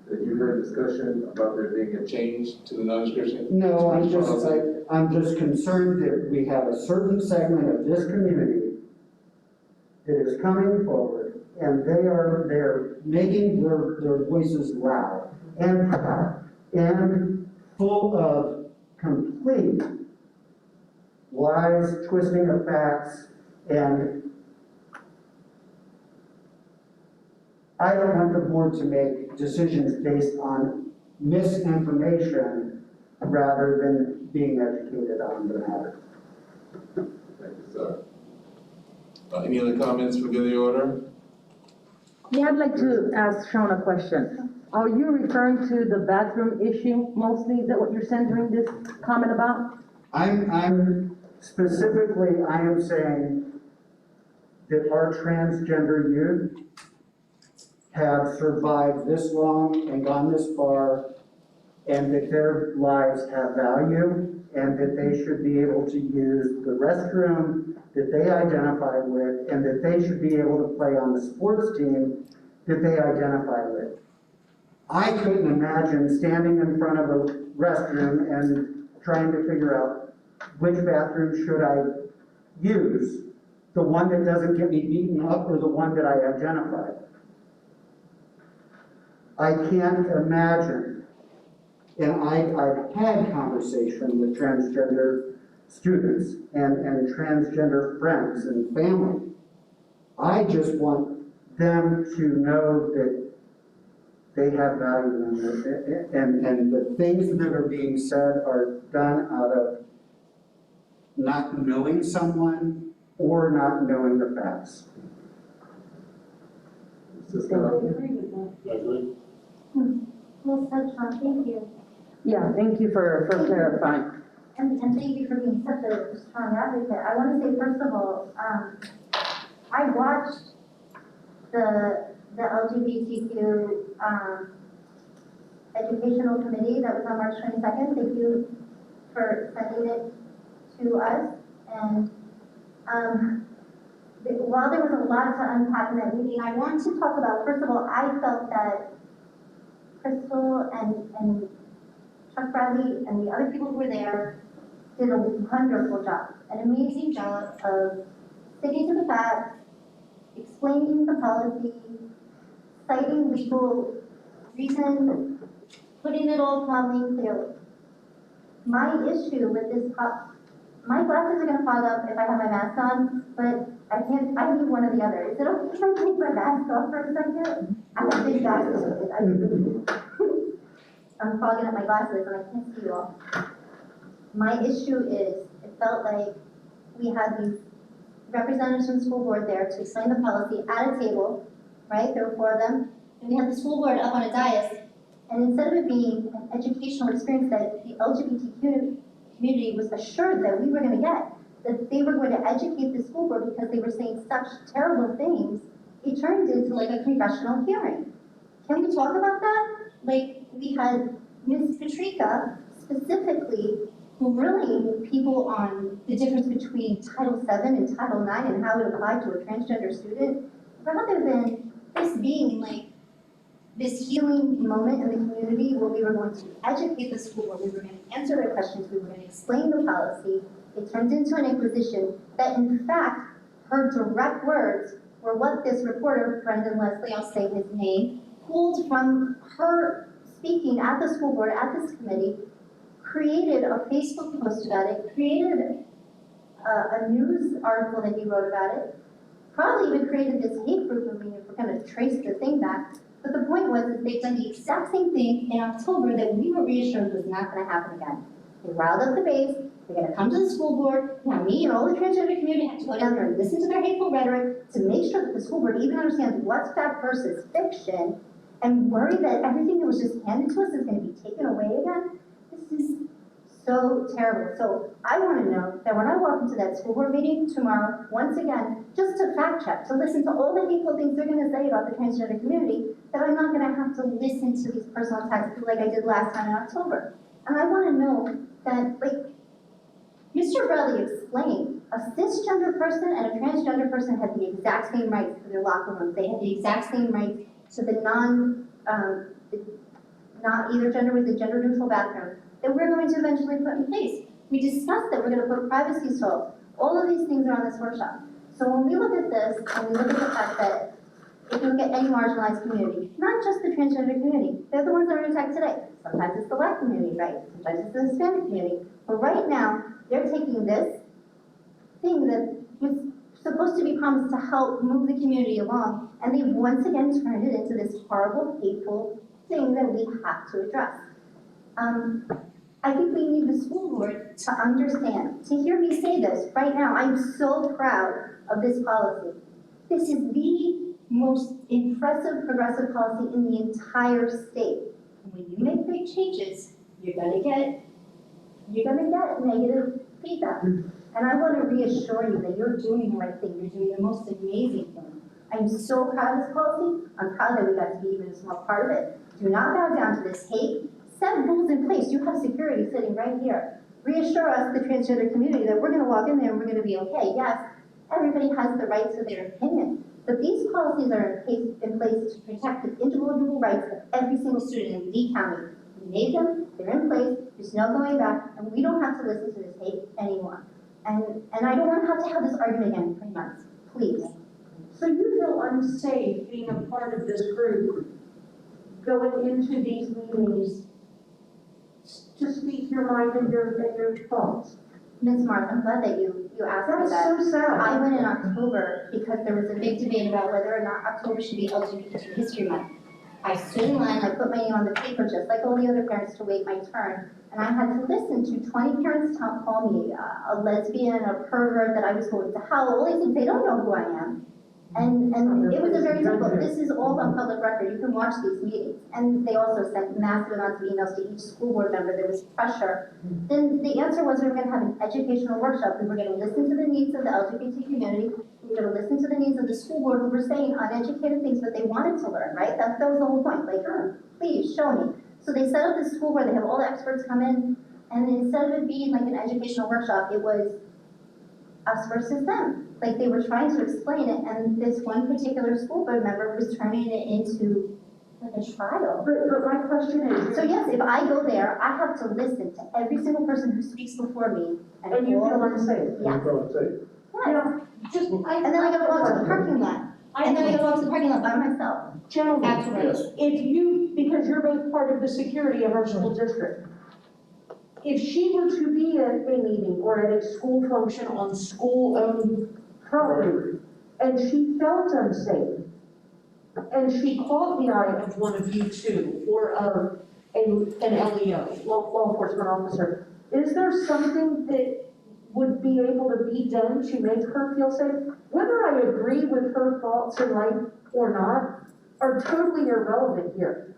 Did you heard discussion about there being a change to the non-discrimination? No, I'm just concerned that we have a certain segment of this community that is coming forward, and they're making their voices loud and proud and full of complete lies, twisting of facts, and I don't want the board to make decisions based on misinformation rather than being educated on the matter. Thank you, sir. Any other comments for good of the order? Yeah, I'd like to ask Sean a question. Are you referring to the bathroom issue mostly? Is that what you're centering this comment about? I'm specifically, I am saying that our transgender youth have survived this long and gone this far, and that their lives have value, and that they should be able to use the restroom that they identify with, and that they should be able to play on the sports team that they identify with. I couldn't imagine standing in front of a restroom and trying to figure out which bathroom should I use, the one that doesn't get me beaten up or the one that I identify. I can't imagine, and I've had conversation with transgender students and transgender friends and family. I just want them to know that they have value and the things that are being said are done out of not knowing someone or not knowing the facts. I agree. Well said, Sean, thank you. Yeah, thank you for clarifying. And thank you for being such a strong advocate. I want to say, first of all, I watched the LGBTQ educational committee that was on March 22nd. Thank you for sending it to us. And while there was a lot to unpack in that meeting, I want to talk about, first of all, I felt that Crystal and Chuck Bradley and the other people who were there did a wonderful job, an amazing job of sticking to the facts, explaining the policy, citing legal reasons, putting it all calmly and clearly. My issue with this, my glasses are gonna fog up if I have my mask on, but I need one or the other. Is it okay if I take my mask off for a second? I have big glasses. I'm fogging up my glasses and I can't see you all. My issue is, it felt like we had these representatives from the school board there to explain the policy at a table, right? There were 4 of them. And we had the school board up on a dais. And instead of it being an educational experience that the LGBTQ community was assured that we were going to get, that they were going to educate the school board because they were saying such terrible things, it turned into like a congressional hearing. Can we talk about that? Like, we had Ms. Patrica specifically grilling people on the difference between Title VII and Title IX and how it applied to a transgender student, rather than this being like this healing moment in the community where we were going to educate the school board, we were going to answer their questions, we were going to explain the policy. It turned into an inquisition that, in fact, her direct words were what this reporter, Brendan Leslie, I'll say his name, pulled from her speaking at the school board, at this committee, created a Facebook post about it, created a news article that he wrote about it, probably even created this hate group. I mean, if we're going to trace the thing back. But the point was that they've done the exact same thing in October that we were reassured was not going to happen again. They riled up the base, they're going to come to the school board. Now me and all the transgender community have to go down there and listen to their hateful rhetoric to make sure that the school board even understands what's fact versus fiction, and worry that everything that was just handed to us is going to be taken away again. This is so terrible. So I want to know that when I walk into that school board meeting tomorrow, once again, just to fact check, to listen to all the hateful things they're going to say about the transgender community, that I'm not going to have to listen to these personal attacks like I did last time in October. And I want to know that, like, Mr. Bradley explained, a cisgender person and a transgender person had the exact same rights to their locker rooms. They had the exact same rights to the not either gender with the gender neutral bathroom that we're going to eventually put in place. We discussed that we're going to put privacy stalls. All of these things are on this workshop. So when we look at this, and we look at the fact that if you look at any marginalized community, not just the transgender community, they're the ones that are attacked today. Sometimes it's the Black community, right? Sometimes it's the Hispanic community. But right now, they're taking this thing that was supposed to be promised to help move the community along, and they've once again turned it into this horrible, hateful thing that we have to address. I think we need the school board to understand, to hear me say this right now. I'm so proud of this policy. This is the most impressive progressive policy in the entire state. And when you make big changes, you're gonna get negative feedback. And I want to reassure you that you're doing the right thing. You're doing the most amazing thing. I'm so proud of this policy. I'm proud that we got to be even a small part of it. Do not bow down to this hate. Set rules in place. You have security sitting right here. reassure us, the transgender community, that we're gonna walk in there and we're gonna be okay. Yes, everybody has the right to their opinion, but these policies are in place to protect the individual rights of every single student in Lee County. We made them, they're in place, there's no going back, and we don't have to listen to this hate anymore. And I don't want to have this argument again in 3 months, please. So you feel unsafe being a part of this group, going into these meetings to speak your mind and your thoughts? Ms. Mark, I'm glad that you asked me that. That's so sad. I went in October because there was a big debate about whether or not October should be LGBT History Month. I stood in line, I put my name on the paper just like all the other parents to wait my turn, and I had to listen to 20 parents call me a lesbian, a pervert, that I was going to hell, all these things. They don't know who I am. And it was a very difficult, this is all on public record, you can watch these meetings. And they also sent massive amounts of emails to each school board member, there was pressure. Then the answer was we were gonna have an educational workshop, we were gonna listen to the needs of the LGBT community, we were gonna listen to the needs of the school board who were saying uneducated things, but they wanted to learn, right? That was the whole point, like, please show me. So they set up this school where they have all the experts come in, and instead of it being like an educational workshop, it was us versus them. Like, they were trying to explain it, and this one particular school board member was turning it into like a trial. But my question is. So yes, if I go there, I have to listen to every single person who speaks before me. And you feel unsafe? Yeah. You feel unsafe. Yes. And then I gotta walk to the parking lot. And then I gotta walk to the parking lot by myself. Gentlemen, Absolutely. if you, because you're both part of the security of our school district, if she were to be at a meeting or at a school function on school-owned property, and she felt unsafe, and she caught the eye of one of you two, or of an LEO, law enforcement officer, is there something that would be able to be done to make her feel safe? Whether I agree with her thoughts in life or not are totally irrelevant here.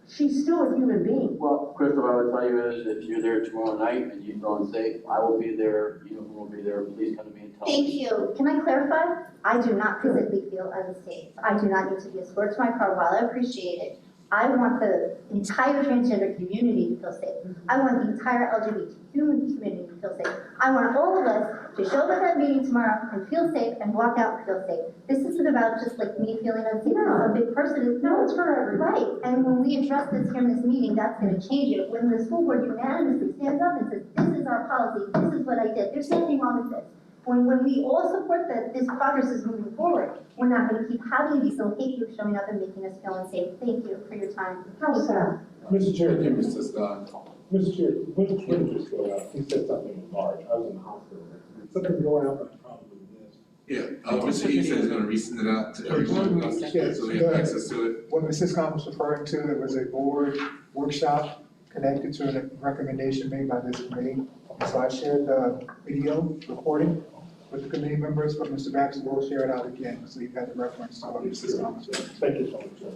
She's still a human being. Well, Crystal, what I would tell you is, if you're there tomorrow night and you feel unsafe, I will be there, you will be there, please come to me and tell me. Thank you. Can I clarify? I do not physically feel unsafe. I do not need to be escorted to my car. While I appreciate it, I want the entire transgender community to feel safe. I want the entire LGBTQ community to feel safe. I want all of us to show up at that meeting tomorrow and feel safe and walk out and feel safe. This isn't about just like me feeling unsafe. I'm a big person. No, it's for everybody. Right. And when we address this here in this meeting, that's going to change it. When the school board unanimously stands up and says, this is our policy, this is what I did, there's nothing wrong with this. When we all support that this progress is moving forward, we're not going to keep having these little hate groups showing up and making us feel unsafe. Thank you for your time. How sad. Mr. Chair, Thank you, Mr. Scott. Mr. Chair, when Twitter just go out, he said something in March, I was in the hospital. Something go out, but probably missed. Yeah, Mr. E said he's gonna resend it out to everyone else, so we have access to it. What Ms. Siscom was referring to, there was a board workshop connected to a recommendation made by this committee. So I shared the video recording with the committee members, but Mr. Baxter will share it out again, so you've got the reference to what Ms. Siscom said. Thank you so much, sir.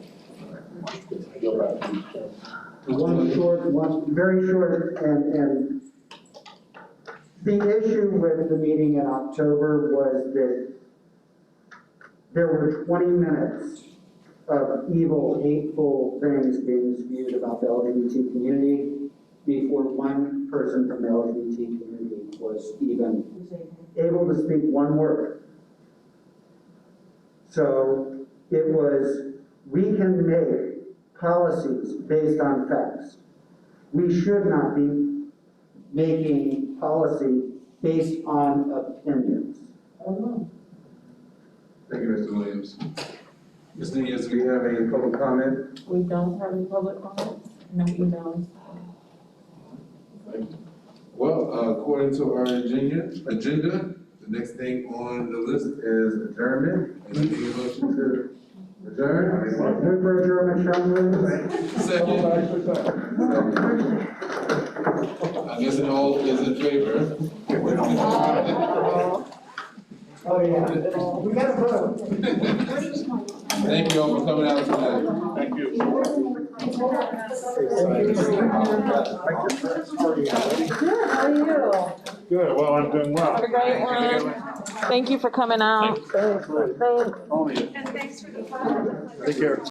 You're right, Mr. Chair. One very short, and the issue with the meeting in October was that there were 20 minutes of evil, hateful things being spewed about the LGBT community before one person from the LGBT community was even able to speak one word. So it was, we can make policies based on facts. We should not be making policy based on opinions. Thank you, Mr. Williams. Ms. Nunez, do we have any public comment? We don't have any public comments, no emails. Thank you. Well, according to our agenda, the next thing on the list is adjournment. Is there any motion to adjourn? Move for adjournment, Sean Williams. Second? I guess it all is in favor. Oh, yeah. We got to vote. Thank you all for coming out tonight. Thank you. Good, how are you? Good, well, I'm doing well. Have a great one. Thank you for coming out. Thanks. And thanks for the. Take care.